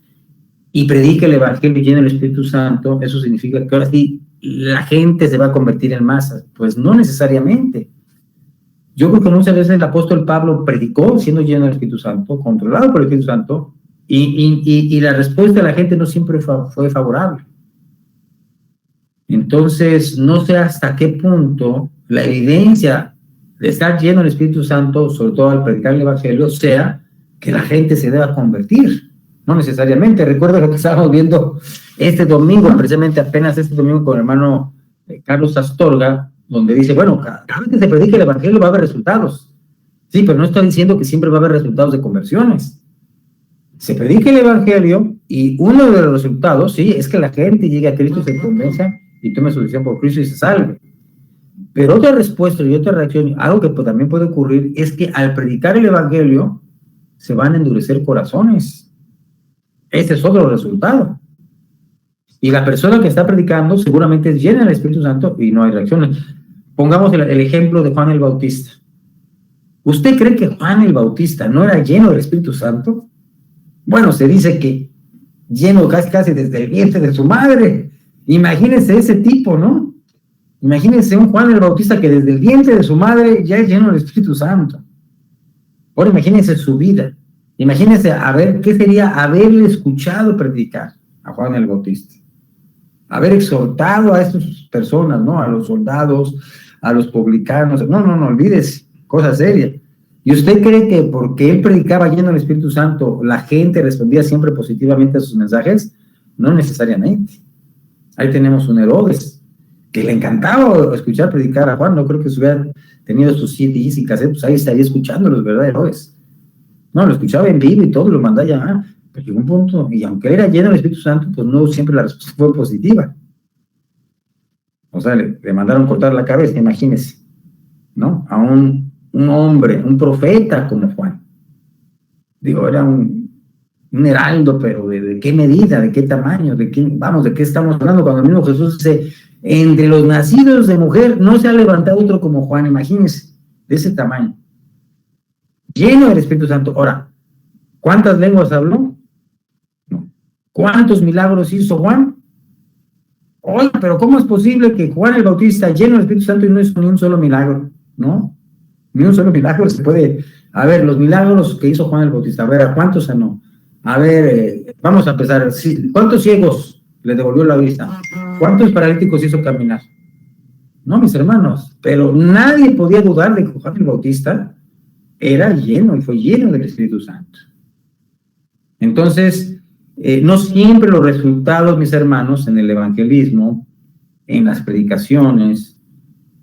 y predique el evangelio lleno del Espíritu Santo, eso significa que ahora sí la gente se va a convertir en masas. Pues no necesariamente. Yo creo que muchas veces el apóstol Pablo predicó siendo lleno del Espíritu Santo, controlado por el Espíritu Santo, y la respuesta de la gente no siempre fue favorable. Entonces, no sé hasta qué punto la evidencia de estar lleno del Espíritu Santo, sobre todo al predicar el Evangelio, sea que la gente se deba convertir. No necesariamente. Recuerdo lo que estábamos viendo este domingo, precisamente apenas este domingo con el hermano Carlos Astorga, donde dice, bueno, cada vez que se predique el Evangelio va a haber resultados. Sí, pero no estoy diciendo que siempre va a haber resultados de conversiones. Se predica el Evangelio y uno de los resultados, sí, es que la gente llegue a Cristo, se convenza y tome su decisión por Cristo y se salve. Pero otra respuesta y otra reacción, algo que también puede ocurrir, es que al predicar el Evangelio se van a endurecer corazones. Ese es otro resultado. Y la persona que está predicando seguramente es llena del Espíritu Santo y no hay reacciones. Pongamos el ejemplo de Juan el Bautista. ¿Usted cree que Juan el Bautista no era lleno del Espíritu Santo? Bueno, se dice que lleno casi desde el vientre de su madre. Imagínense ese tipo, ¿no? Imagínense un Juan el Bautista que desde el vientre de su madre ya es lleno del Espíritu Santo. Ahora imagínense su vida. Imagínense a ver qué sería haberle escuchado predicar a Juan el Bautista. Haber exhortado a estas personas, ¿no? A los soldados, a los publicanos. No, olvídese, cosa seria. ¿Y usted cree que porque él predicaba lleno del Espíritu Santo, la gente respondía siempre positivamente a sus mensajes? No necesariamente. Ahí tenemos un Herodes, que le encantaba escuchar predicar a Juan. No creo que se hubiera tenido sus CDs y cassettes, pues ahí estaría escuchándolos, ¿verdad, Herodes? No, lo escuchaba en vivo y todo, lo mandaba a llamar. Pero llegó un punto, y aunque él era lleno del Espíritu Santo, pues no siempre la respuesta fue positiva. O sea, le mandaron cortar la cabeza, imagínese, ¿no? A un hombre, un profeta como Juan. Digo, era un heraldo, pero ¿de qué medida, de qué tamaño, de qué estamos hablando? Cuando mismo Jesús dice, entre los nacidos de mujer no se ha levantado otro como Juan, imagínense, de ese tamaño. Lleno del Espíritu Santo. Ahora, ¿cuántas lenguas habló? No. ¿Cuántos milagros hizo Juan? Oye, pero ¿cómo es posible que Juan el Bautista, lleno del Espíritu Santo, y no hizo ni un solo milagro? ¿No? Ni un solo milagro se puede. A ver, los milagros que hizo Juan el Bautista, a ver, ¿a cuántos sanó? A ver, vamos a empezar. ¿Cuántos ciegos le devolvió la vista? ¿Cuántos paralíticos hizo caminar? No, mis hermanos, pero nadie podía dudar de que Juan el Bautista era lleno y fue lleno del Espíritu Santo. Entonces, no siempre los resultados, mis hermanos, en el evangelismo, en las predicaciones,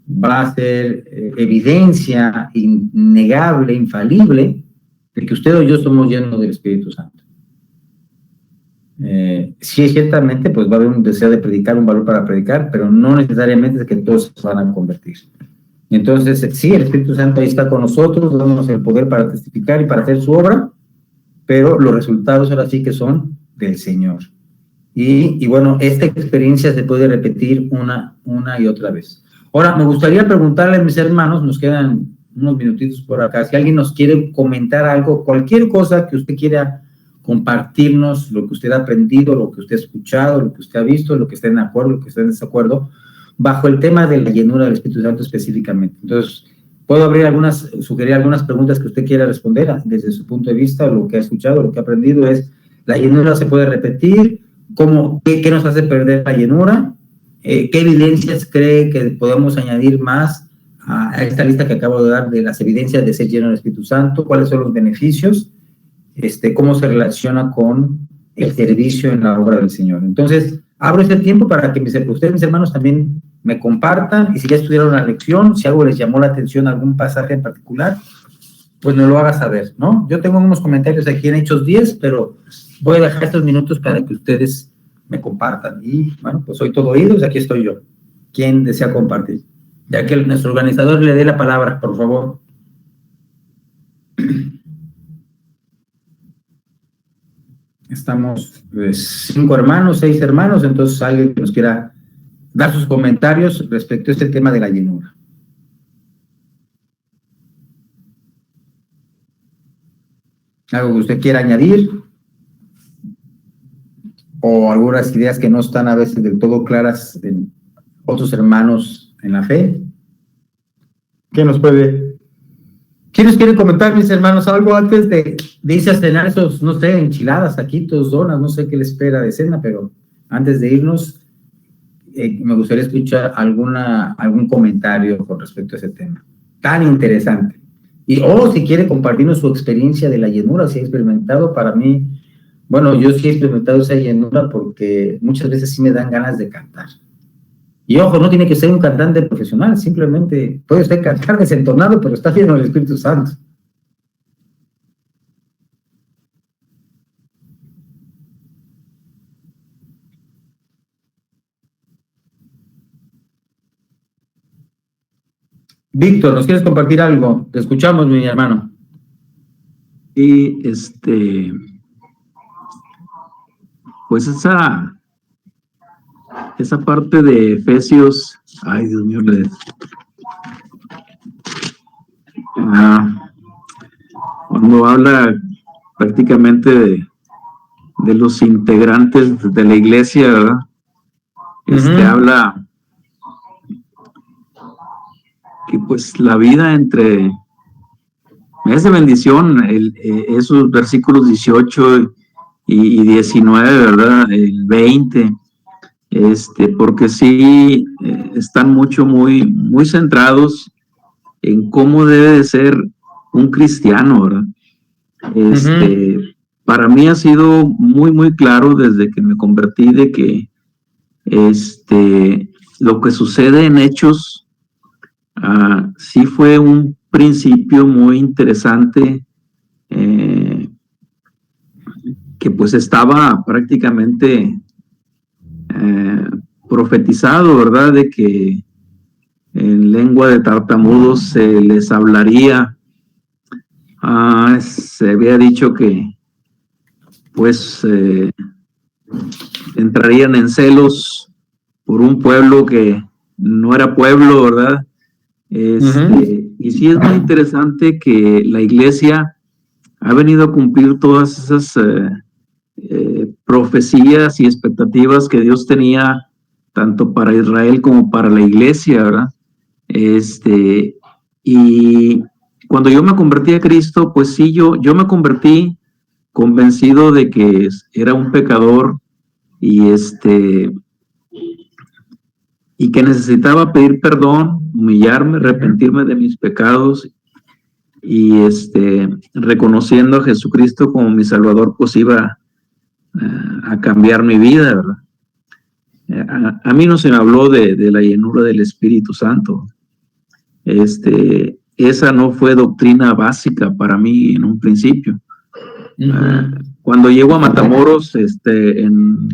va a ser evidencia innegable, infalible, de que usted o yo somos llenos del Espíritu Santo. Sí, ciertamente, pues va a haber un deseo de predicar, un valor para predicar, pero no necesariamente es que todos se van a convertir. Entonces, sí, el Espíritu Santo ahí está con nosotros, dándonos el poder para testificar y para hacer su obra, pero los resultados ahora sí que son del Señor. Y bueno, esta experiencia se puede repetir una y otra vez. Ahora, me gustaría preguntarle a mis hermanos, nos quedan unos minutitos por acá, si alguien nos quiere comentar algo, cualquier cosa que usted quiera compartirnos, lo que usted ha aprendido, lo que usted ha escuchado, lo que usted ha visto, lo que esté en acuerdo, lo que esté en desacuerdo, bajo el tema de la llenura del Espíritu Santo específicamente. Entonces, puedo sugerir algunas preguntas que usted quiera responder desde su punto de vista, lo que ha escuchado, lo que ha aprendido es, ¿la llenura se puede repetir? ¿Qué nos hace perder la llenura? ¿Qué evidencias cree que podemos añadir más a esta lista que acabo de dar de las evidencias de ser lleno del Espíritu Santo? ¿Cuáles son los beneficios? ¿Cómo se relaciona con el servicio en la obra del Señor? Entonces, abro este tiempo para que ustedes, mis hermanos, también me compartan, y si ya estudiaron la lección, si algo les llamó la atención, algún pasaje en particular, pues nos lo haga saber, ¿no? Yo tengo unos comentarios aquí en Hechos 10, pero voy a dejar estos minutos para que ustedes me compartan. Y, bueno, pues soy todo oídos, aquí estoy yo. ¿Quién desea compartir? Ya que nuestro organizador le dé la palabra, por favor. Estamos 5 hermanos, 6 hermanos, entonces alguien que nos quiera dar sus comentarios respecto a este tema de la llenura. ¿Algo que usted quiera añadir? ¿O algunas ideas que no están a veces del todo claras en otros hermanos en la fe? ¿Qué nos puede? ¿Quiénes quieren comentar, mis hermanos, algo antes de irse a cenar esos, no sé, enchiladas, taquitos, donas, no sé qué les espera de cena, pero antes de irnos, me gustaría escuchar algún comentario con respecto a ese tema tan interesante. Y si quiere compartirnos su experiencia de la llenura, si ha experimentado. Para mí, bueno, yo sí he experimentado esa llenura porque muchas veces sí me dan ganas de cantar. Y ojo, no tiene que ser un cantante profesional, simplemente puede usted cantar desentonado, pero está lleno del Espíritu Santo. Víctor, ¿nos quieres compartir algo? Te escuchamos, mi hermano. Y pues esa parte de Efesios, ay Dios mío, cuando habla prácticamente de los integrantes de la iglesia, ¿verdad? Habla que pues la vida es de bendición, esos versículos 18 y 19, ¿verdad? El 20, porque sí están muy centrados en cómo debe de ser un cristiano, ¿verdad? Para mí ha sido muy claro desde que me convertí de que lo que sucede en Hechos sí fue un principio muy interesante que pues estaba prácticamente profetizado, ¿verdad? De que en lengua de tartamudos se les hablaría. Se había dicho que pues entrarían en celos por un pueblo que no era pueblo, ¿verdad? Y sí es muy interesante que la iglesia ha venido a cumplir todas esas profecías y expectativas que Dios tenía tanto para Israel como para la iglesia, ¿verdad? Y cuando yo me convertí a Cristo, pues sí, yo me convertí convencido de que era un pecador y y que necesitaba pedir perdón, humillarme, arrepentirme de mis pecados y reconociendo a Jesucristo como mi Salvador, pues iba a cambiar mi vida, ¿verdad? A mí no se me habló de la llenura del Espíritu Santo. Esa no fue doctrina básica para mí en un principio. Cuando llego a Matamoros, en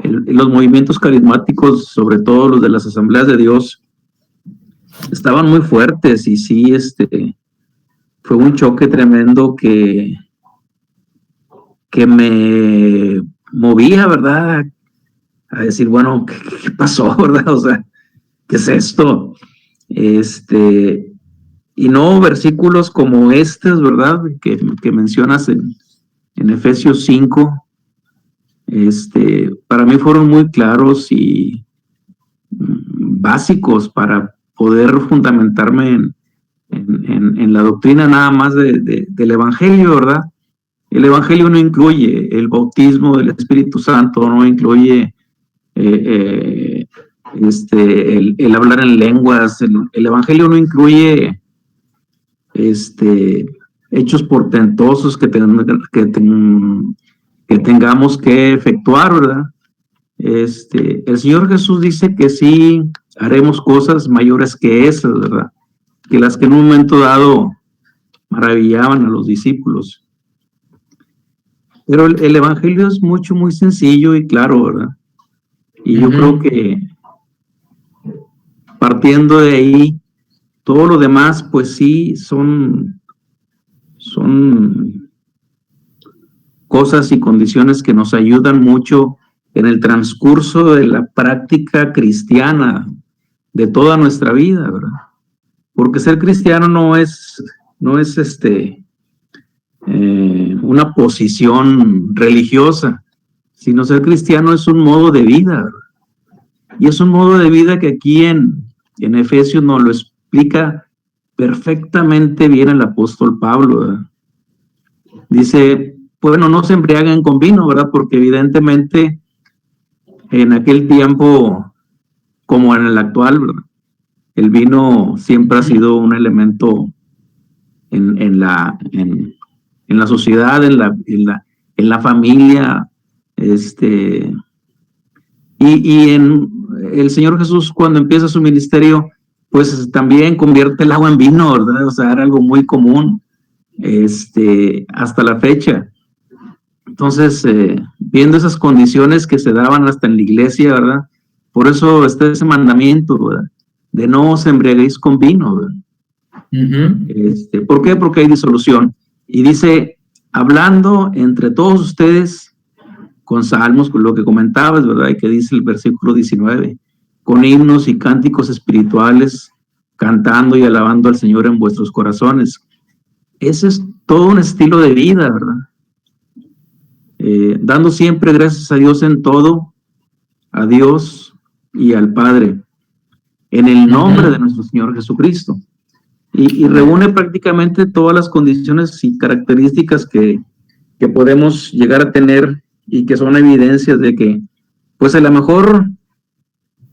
los movimientos carismáticos, sobre todo los de las Asambleas de Dios, estaban muy fuertes y sí, fue un choque tremendo que me movía, ¿verdad? A decir, bueno, ¿qué pasó, verdad? O sea, ¿qué es esto? Y no versículos como ¿verdad? Que mencionas en Efesios 5, para mí fueron muy claros y básicos para poder fundamentarme en la doctrina nada más del Evangelio, ¿verdad? El Evangelio no incluye el bautismo del Espíritu Santo, no incluye el hablar en lenguas, el Evangelio no incluye hechos portentosos que tengamos que efectuar, ¿verdad? El Señor Jesús dice que sí haremos cosas mayores que esas, ¿verdad? Que las que en un momento dado maravillaban a los discípulos. Pero el Evangelio es muy sencillo y claro, ¿verdad? Y yo creo que partiendo de ahí, todo lo demás, pues sí, son cosas y condiciones que nos ayudan mucho en el transcurso de la práctica cristiana de toda nuestra vida, ¿verdad? Porque ser cristiano no es una posición religiosa, sino ser cristiano es un modo de vida, ¿verdad? Y es un modo de vida que aquí en Efesios nos lo explica perfectamente bien el apóstol Pablo, ¿verdad? Dice, bueno, no se embriaguen con vino, ¿verdad? Porque evidentemente en aquel tiempo, como en el actual, ¿verdad? El vino siempre ha sido un elemento en la sociedad, en la familia, y en el Señor Jesús, cuando empieza su ministerio, pues también convierte el agua en vino, ¿verdad? O sea, era algo muy común, hasta la fecha. Entonces, viendo esas condiciones que se daban hasta en la iglesia, ¿verdad? Por eso está ese mandamiento, ¿verdad? De no os embriaguéis con vino, ¿verdad? ¿Por qué? Porque hay disolución. Y dice, hablando entre todos ustedes con salmos, con lo que comentabas, ¿verdad? Y que dice el versículo 19, con himnos y cánticos espirituales, cantando y alabando al Señor en vuestros corazones. Ese es todo un estilo de vida, ¿verdad? Dando siempre gracias a Dios en todo, a Dios y al Padre, en el nombre de nuestro Señor Jesucristo. Y reúne prácticamente todas las condiciones y características que podemos llegar a tener y que son evidencias de que, pues a lo mejor,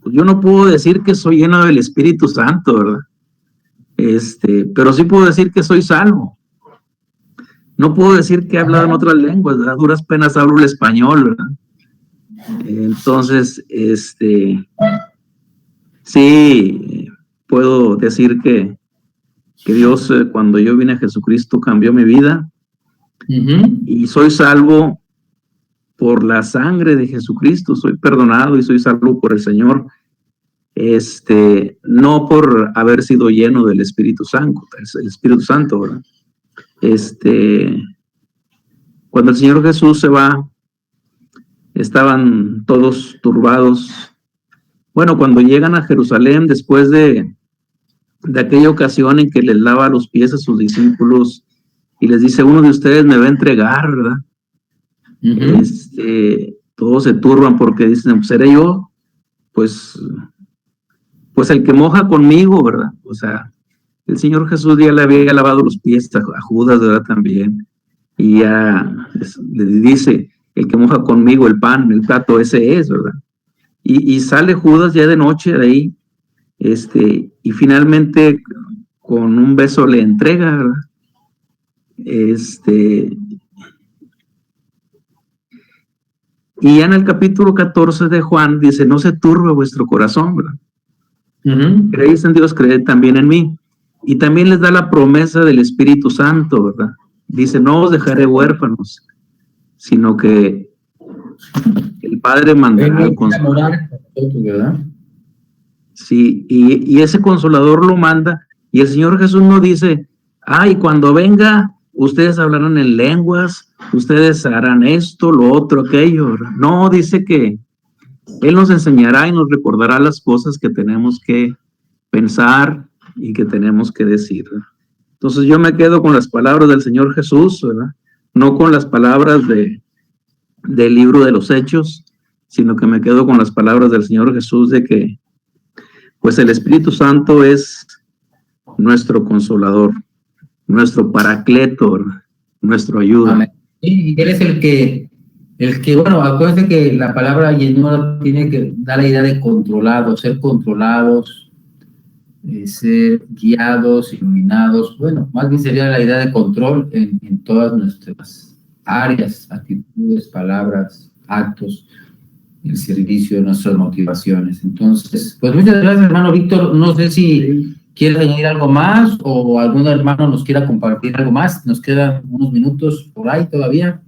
yo no puedo decir que soy lleno del Espíritu Santo, ¿verdad? Pero sí puedo decir que soy salvo. No puedo decir que he hablado en otras lenguas, ¿verdad? A duras penas hablo el español, ¿verdad? Entonces, sí, puedo decir que Dios, cuando yo vine a Jesucristo, cambió mi vida, y soy salvo por la sangre de Jesucristo, soy perdonado y soy salvo por el Señor, no por haber sido lleno del Espíritu Santo, el Espíritu Santo, ¿verdad? Cuando el Señor Jesús se va, estaban todos turbados. Bueno, cuando llegan a Jerusalén, después de aquella ocasión en que les lava los pies a sus discípulos y les dice, uno de ustedes me va a entregar, ¿verdad? Todos se turban porque dicen, pues seré yo, pues el que moja conmigo, ¿verdad? O sea, el Señor Jesús ya le había lavado los pies a Judas, ¿verdad? También. Y ya le dice, el que moja conmigo el pan, el plato, ese es, ¿verdad? Y sale Judas ya de noche de ahí, y finalmente con un beso le entrega, ¿verdad? Y ya en el capítulo 14 de Juan dice, no se turbe vuestro corazón, ¿verdad? Creéis en Dios, creed también en mí. Y también les da la promesa del Espíritu Santo, ¿verdad? Dice, no os dejaré huérfanos, sino que el Padre mandará al Consolador. Sí, y ese Consolador lo manda, y el Señor Jesús no dice, y cuando venga, ustedes hablarán en lenguas, ustedes harán esto, lo otro, aquello, ¿verdad? No, dice que Él nos enseñará y nos recordará las cosas que tenemos que pensar y que tenemos que decir, ¿verdad? Entonces yo me quedo con las palabras del Señor Jesús, ¿verdad? No con las palabras del libro de los Hechos, sino que me quedo con las palabras del Señor Jesús de que, pues el Espíritu Santo es nuestro Consolador, nuestro Paracleto, ¿verdad? Nuestro ayuda. Amén. Y Él es el que, bueno, acuérdense que la palabra llenura tiene que dar la idea de controlados, ser controlados, ser guiados, iluminados. Bueno, más bien sería la idea de control en todas nuestras áreas, actitudes, palabras, actos, el servicio, nuestras motivaciones. Entonces, pues muchas gracias, hermano Víctor. No sé si quieres añadir algo más o algún hermano nos quiera compartir algo más. Nos quedan unos minutos por ahí todavía.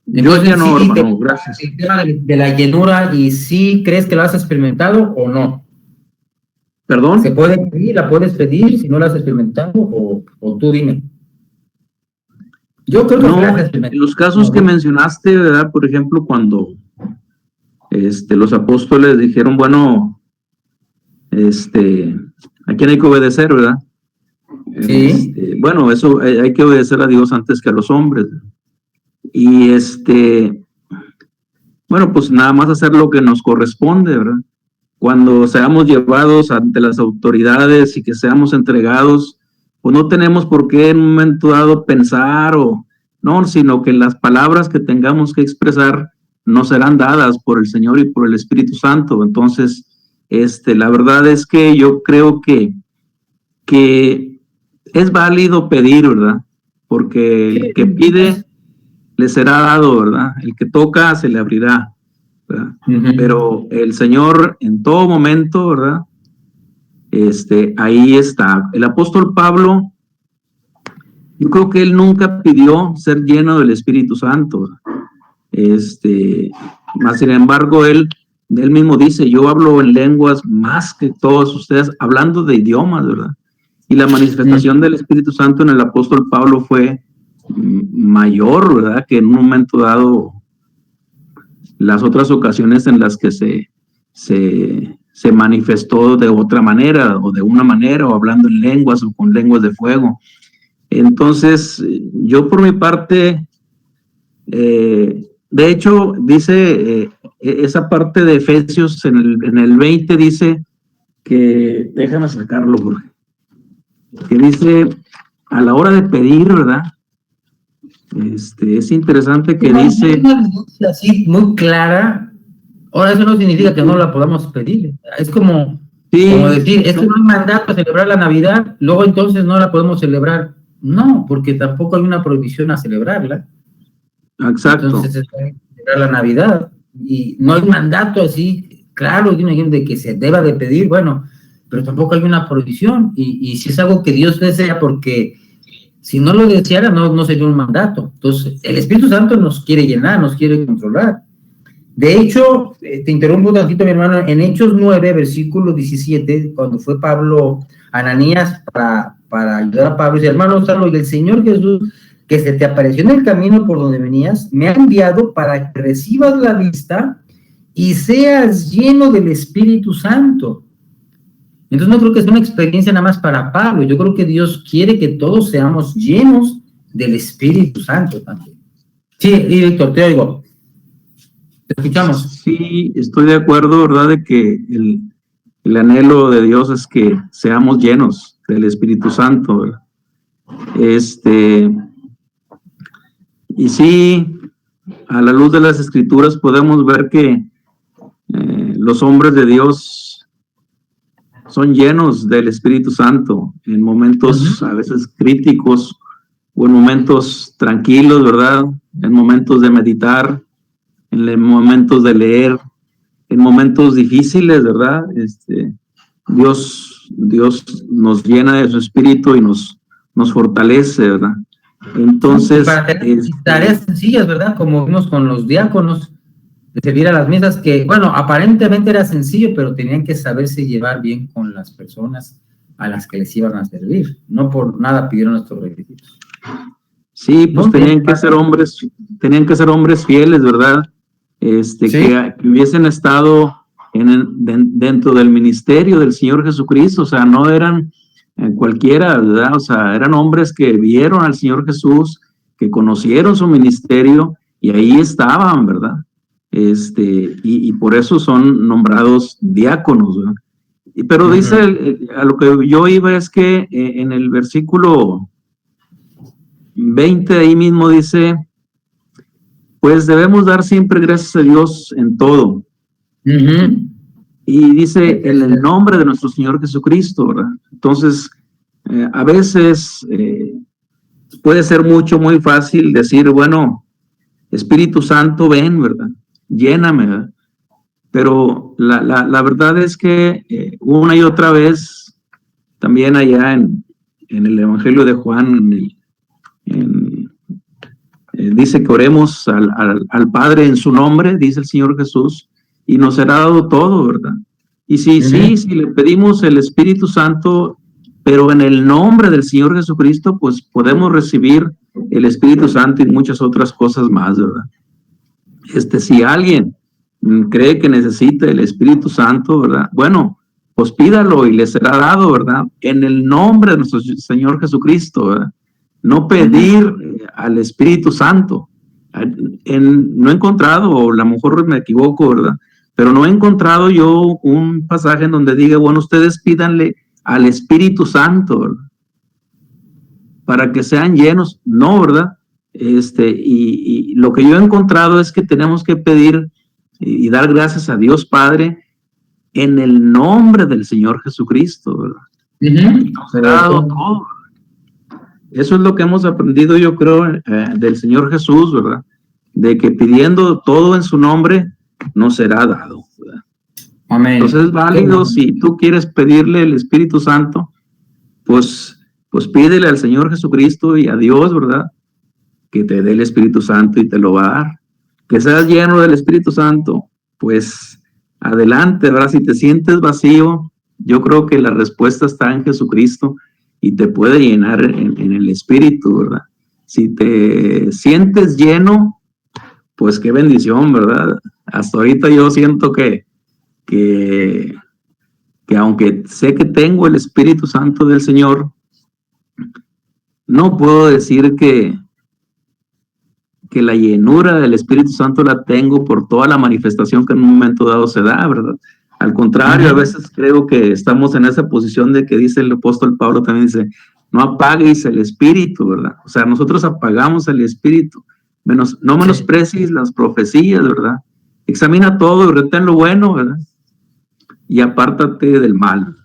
Yo ya no, hermano, gracias. El tema de la llenura, ¿y sí crees que lo has experimentado o no? ¿Perdón? ¿Se puede pedir? ¿La puedes pedir si no la has experimentado? O tú dime. Yo creo que No, gracias, en los casos que mencionaste, ¿verdad? Por ejemplo, cuando los apóstoles dijeron, bueno, ¿a quién hay que obedecer, verdad? Sí. Bueno, eso hay que obedecer a Dios antes que a los hombres. Y bueno, pues nada más hacer lo que nos corresponde, ¿verdad? Cuando seamos llevados ante las autoridades y que seamos entregados, pues no tenemos por qué en un momento dado pensar no, sino que las palabras que tengamos que expresar nos serán dadas por el Señor y por el Espíritu Santo. Entonces, la verdad es que yo creo que es válido pedir, ¿verdad? Porque el que pide le será dado, ¿verdad? El que toca se le abrirá, ¿verdad? Pero el Señor en todo momento, ¿verdad? Ahí está. El apóstol Pablo, yo creo que él nunca pidió ser lleno del Espíritu Santo. Más sin embargo, él mismo dice, yo hablo en lenguas más que todos ustedes, hablando de idiomas, ¿verdad? Y la manifestación del Espíritu Santo en el apóstol Pablo fue mayor, ¿verdad? Que en un momento dado las otras ocasiones en las que se manifestó de otra manera, o de una manera, o hablando en lenguas, o con lenguas de fuego. Entonces, yo por mi parte, de hecho, dice esa parte de Efesios en el 20, dice que, déjame sacarlo, Jorge, que dice, a la hora de pedir, ¿verdad? Es interesante que dice... Así, muy clara. Ahora, eso no significa que no la podamos pedir. Es como decir, es que no hay mandato a celebrar la Navidad, luego entonces no la podemos celebrar. No, porque tampoco hay una prohibición a celebrarla. Exacto. Entonces, es celebrar la Navidad. Y no hay mandato así, claro, de que se deba de pedir, bueno, pero tampoco hay una prohibición. Y si es algo que Dios desea, porque si no lo deseara, no sería un mandato. Entonces, el Espíritu Santo nos quiere llenar, nos quiere controlar. De hecho, te interrumpo un tantito, mi hermano, en Hechos 9, versículo 17, cuando fue Pablo, Ananías, para ayudar a Pablo, dice, hermano Saulo, y el Señor Jesús, que se te apareció en el camino por donde venías, me ha enviado para que recibas la vista y seas lleno del Espíritu Santo. Entonces no creo que sea una experiencia nada más para Pablo, yo creo que Dios quiere que todos seamos llenos del Espíritu Santo también. Sí, y Víctor, te oigo. Te escuchamos. Sí, estoy de acuerdo, ¿verdad? De que el anhelo de Dios es que seamos llenos del Espíritu Santo, ¿verdad? Y sí, a la luz de las Escrituras podemos ver que los hombres de Dios son llenos del Espíritu Santo en momentos a veces críticos o en momentos tranquilos, ¿verdad? En momentos de meditar, en momentos de leer, en momentos difíciles, ¿verdad? Dios nos llena de su Espíritu y nos fortalece, ¿verdad? Entonces... Para tener tareas sencillas, ¿verdad? Como vimos con los diáconos, de servir a las misas, que, bueno, aparentemente era sencillo, pero tenían que saberse llevar bien con las personas a las que les iban a servir. No por nada pidieron estos requisitos. Sí, pues tenían que ser hombres fieles, ¿verdad? ¿Sí? que hubiesen estado dentro del ministerio del Señor Jesucristo, o sea, no eran cualquiera, ¿verdad? O sea, eran hombres que vieron al Señor Jesús, que conocieron su ministerio y ahí estaban, ¿verdad? Y por eso son nombrados diáconos, ¿verdad? Pero dice, a lo que yo iba es que en el versículo 20 ahí mismo dice, pues debemos dar siempre gracias a Dios en todo. Y dice, en el nombre de nuestro Señor Jesucristo, ¿verdad? Entonces, a veces puede ser muy fácil decir, bueno, Espíritu Santo, ven, ¿verdad? Lléname, ¿verdad? Pero la verdad es que una y otra vez, también allá en el Evangelio de Juan, dice que oremos al Padre en su nombre, dice el Señor Jesús, y nos será dado todo, ¿verdad? Y si le pedimos el Espíritu Santo, pero en el nombre del Señor Jesucristo, pues podemos recibir el Espíritu Santo y muchas otras cosas más, ¿verdad? Si alguien cree que necesita el Espíritu Santo, ¿verdad? Bueno, pues pídalo y le será dado, ¿verdad? En el nombre de nuestro Señor Jesucristo, ¿verdad? No pedir al Espíritu Santo. No he encontrado, o a lo mejor me equivoco, ¿verdad? Pero no he encontrado yo un pasaje en donde diga, bueno, ustedes pídanle al Espíritu Santo, ¿verdad? Para que sean llenos. No, ¿verdad? Y lo que yo he encontrado es que tenemos que pedir y dar gracias a Dios Padre en el nombre del Señor Jesucristo, ¿verdad? Nos ha dado todo. Eso es lo que hemos aprendido, yo creo, del Señor Jesús, ¿verdad? De que pidiendo todo en su nombre, nos será dado, ¿verdad? Amén. Entonces es válido, si tú quieres pedirle el Espíritu Santo, pues pídele al Señor Jesucristo y a Dios, ¿verdad? Que te dé el Espíritu Santo y te lo va a dar. Que seas lleno del Espíritu Santo, pues adelante, ¿verdad? Si te sientes vacío, yo creo que la respuesta está en Jesucristo y te puede llenar en el Espíritu, ¿verdad? Si te sientes lleno, pues qué bendición, ¿verdad? Hasta ahorita yo siento que aunque sé que tengo el Espíritu Santo del Señor, no puedo decir que la llenura del Espíritu Santo la tengo por toda la manifestación que en un momento dado se da, ¿verdad? Al contrario, a veces creo que estamos en esa posición de que dice el apóstol Pablo, también dice, no apaguéis el Espíritu, ¿verdad? O sea, nosotros apagamos el Espíritu, no menosprecies las profecías, ¿verdad? Examina todo y retén lo bueno, ¿verdad? Y apártate del mal.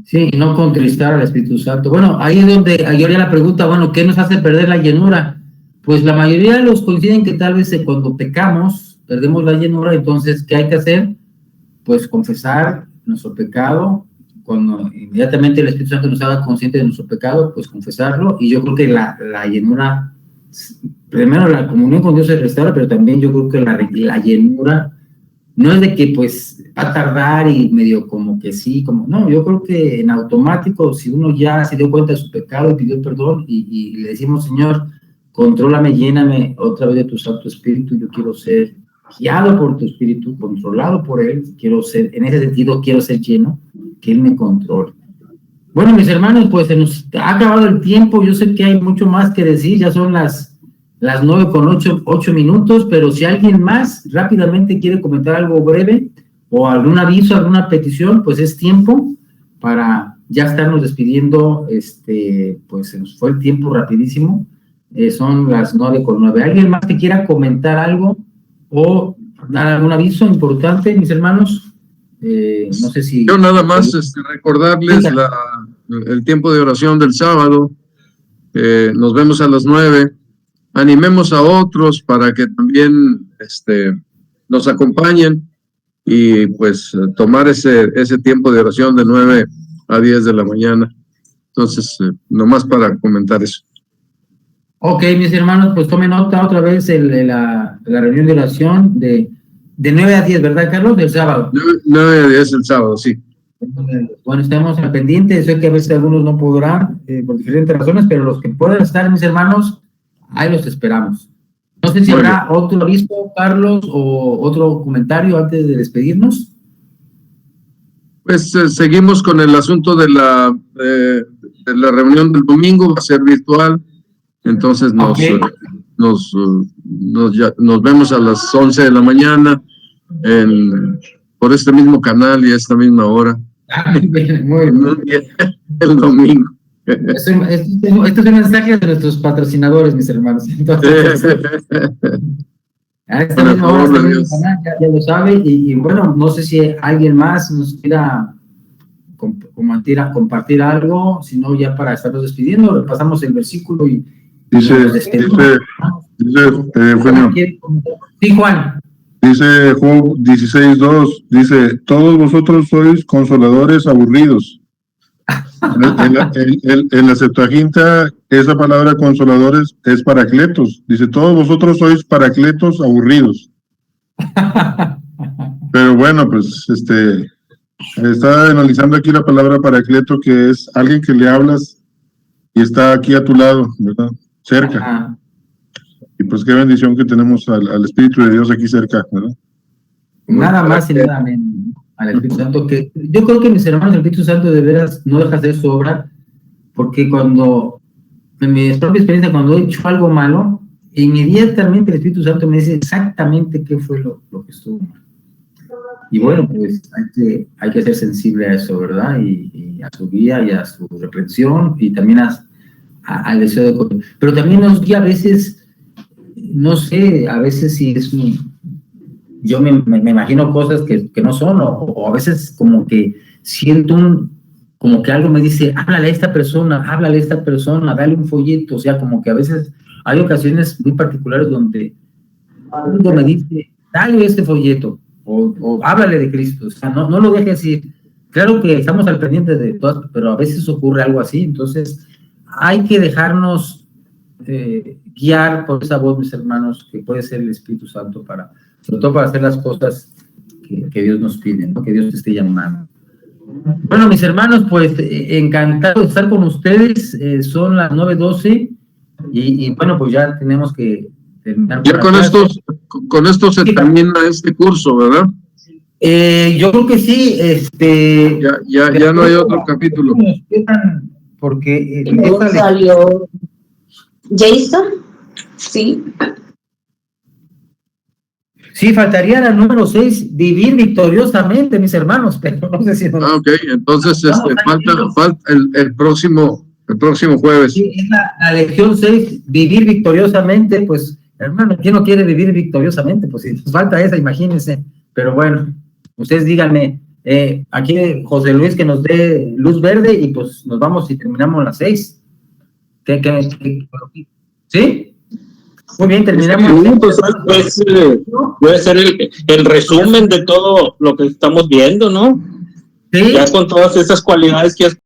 Sí, no contristar al Espíritu Santo. Bueno, ahí es donde yo haría la pregunta, bueno, ¿qué nos hace perder la llenura? Pues la mayoría de los coinciden que tal vez cuando pecamos, perdemos la llenura. Entonces, ¿qué hay que hacer? Pues confesar nuestro pecado. Cuando inmediatamente el Espíritu Santo nos haga consciente de nuestro pecado, pues confesarlo. Y yo creo que la llenura, primero la comunión con Dios se restaura, pero también yo creo que la llenura no es de que pues va a tardar y medio como que sí, como no, yo creo que en automático, si uno ya se dio cuenta de su pecado y pidió perdón y le decimos, Señor, contrólame, lléname otra vez de tu Santo Espíritu, yo quiero ser guiado por tu Espíritu, controlado por Él, quiero ser, en ese sentido, quiero ser lleno, que Él me controle. Bueno, mis hermanos, pues se nos ha acabado el tiempo, yo sé que hay mucho más que decir, ya son las 9:08 pero si alguien más rápidamente quiere comentar algo breve, o algún aviso, alguna petición, pues es tiempo para ya estarnos despidiendo, pues se nos fue el tiempo rapidísimo. Son las 9:09. ¿Alguien más que quiera comentar algo o dar algún aviso importante, mis hermanos? No sé si... Yo nada más recordarles el tiempo de oración del sábado. Nos vemos a las 9. Animemos a otros para que también nos acompañen y pues tomar ese tiempo de oración de 9 a 10 de la mañana. Entonces, nomás para comentar eso. Ok, mis hermanos, pues tomen nota otra vez la reunión de oración de 9 a 10, ¿verdad, Carlos? Del sábado. 9 a 10 el sábado, sí. Bueno, estamos al pendiente. Sé que a veces algunos no podrán por diferentes razones, pero los que puedan estar, mis hermanos, ahí los esperamos. No sé si habrá otro aviso, Carlos, o otro comentario antes de despedirnos. Pues seguimos con el asunto de la reunión del domingo, va a ser virtual. Entonces nos vemos a las 11 de la mañana por este mismo canal y a esta misma hora. Muy bien. El domingo. Este es un mensaje de nuestros patrocinadores, mis hermanos. Entonces, a esta misma hora ya lo sabe. Y bueno, no sé si alguien más nos quiera compartir algo, si no, ya para estarnos despidiendo, repasamos el versículo y dice Eugenio. Sí, Juan. Dice Job 16:2, dice, todos vosotros sois consoladores aburridos. En la Septuaginta, esa palabra consoladores es paracletos. Dice, todos vosotros sois paracletos aburridos. Pero bueno, pues está analizando aquí la palabra paracleto, que es alguien que le hablas y está aquí a tu lado, ¿verdad? cerca. Ajá. Y pues qué bendición que tenemos al Espíritu de Dios aquí cerca, ¿verdad? Nada más y nada menos, ¿no? Al Espíritu Santo, que yo creo que mis hermanos, el Espíritu Santo de veras no deja de hacer su obra, porque cuando, en mi propia experiencia, cuando he hecho algo malo, inmediatamente el Espíritu Santo me dice exactamente qué fue lo que estuvo mal. Y bueno, pues hay que ser sensible a eso, ¿verdad? Y a su guía y a su reprensión y también al deseo de... Pero también nos guía a veces, no sé, a veces si es yo me imagino cosas que no son, o a veces como que siento como que algo me dice, háblale a esta persona, dale un folleto, o sea, como que a veces hay ocasiones muy particulares donde algo me dice, dale este folleto, o háblale de Cristo, o sea, no lo dejes ir. Claro que estamos al pendiente de todas, pero a veces ocurre algo así, entonces hay que dejarnos guiar por esa voz, mis hermanos, que puede ser el Espíritu Santo sobre todo para hacer las cosas que Dios nos pide, ¿no? Que Dios te esté llamando. Bueno, mis hermanos, pues encantado de estar con ustedes, son las 9:12 y bueno, pues ya tenemos que terminar. Ya con esto se termina este curso, ¿verdad? Yo creo que sí, Ya no hay otro capítulo. Porque salió Jason, sí. Sí, faltaría la número 6, vivir victoriosamente, mis hermanos, pero no sé si... Ok, entonces falta el próximo jueves. Sí, es la lección 6, vivir victoriosamente, pues, hermano, ¿quién no quiere vivir victoriosamente? Pues si nos falta esa, imagínense. Pero bueno, ustedes díganme, aquí José Luis que nos dé luz verde y pues nos vamos y terminamos las 6. ¿Sí? Muy bien, terminamos. Puede ser el resumen de todo lo que estamos viendo, ¿no? Sí. Ya con todas esas cualidades que has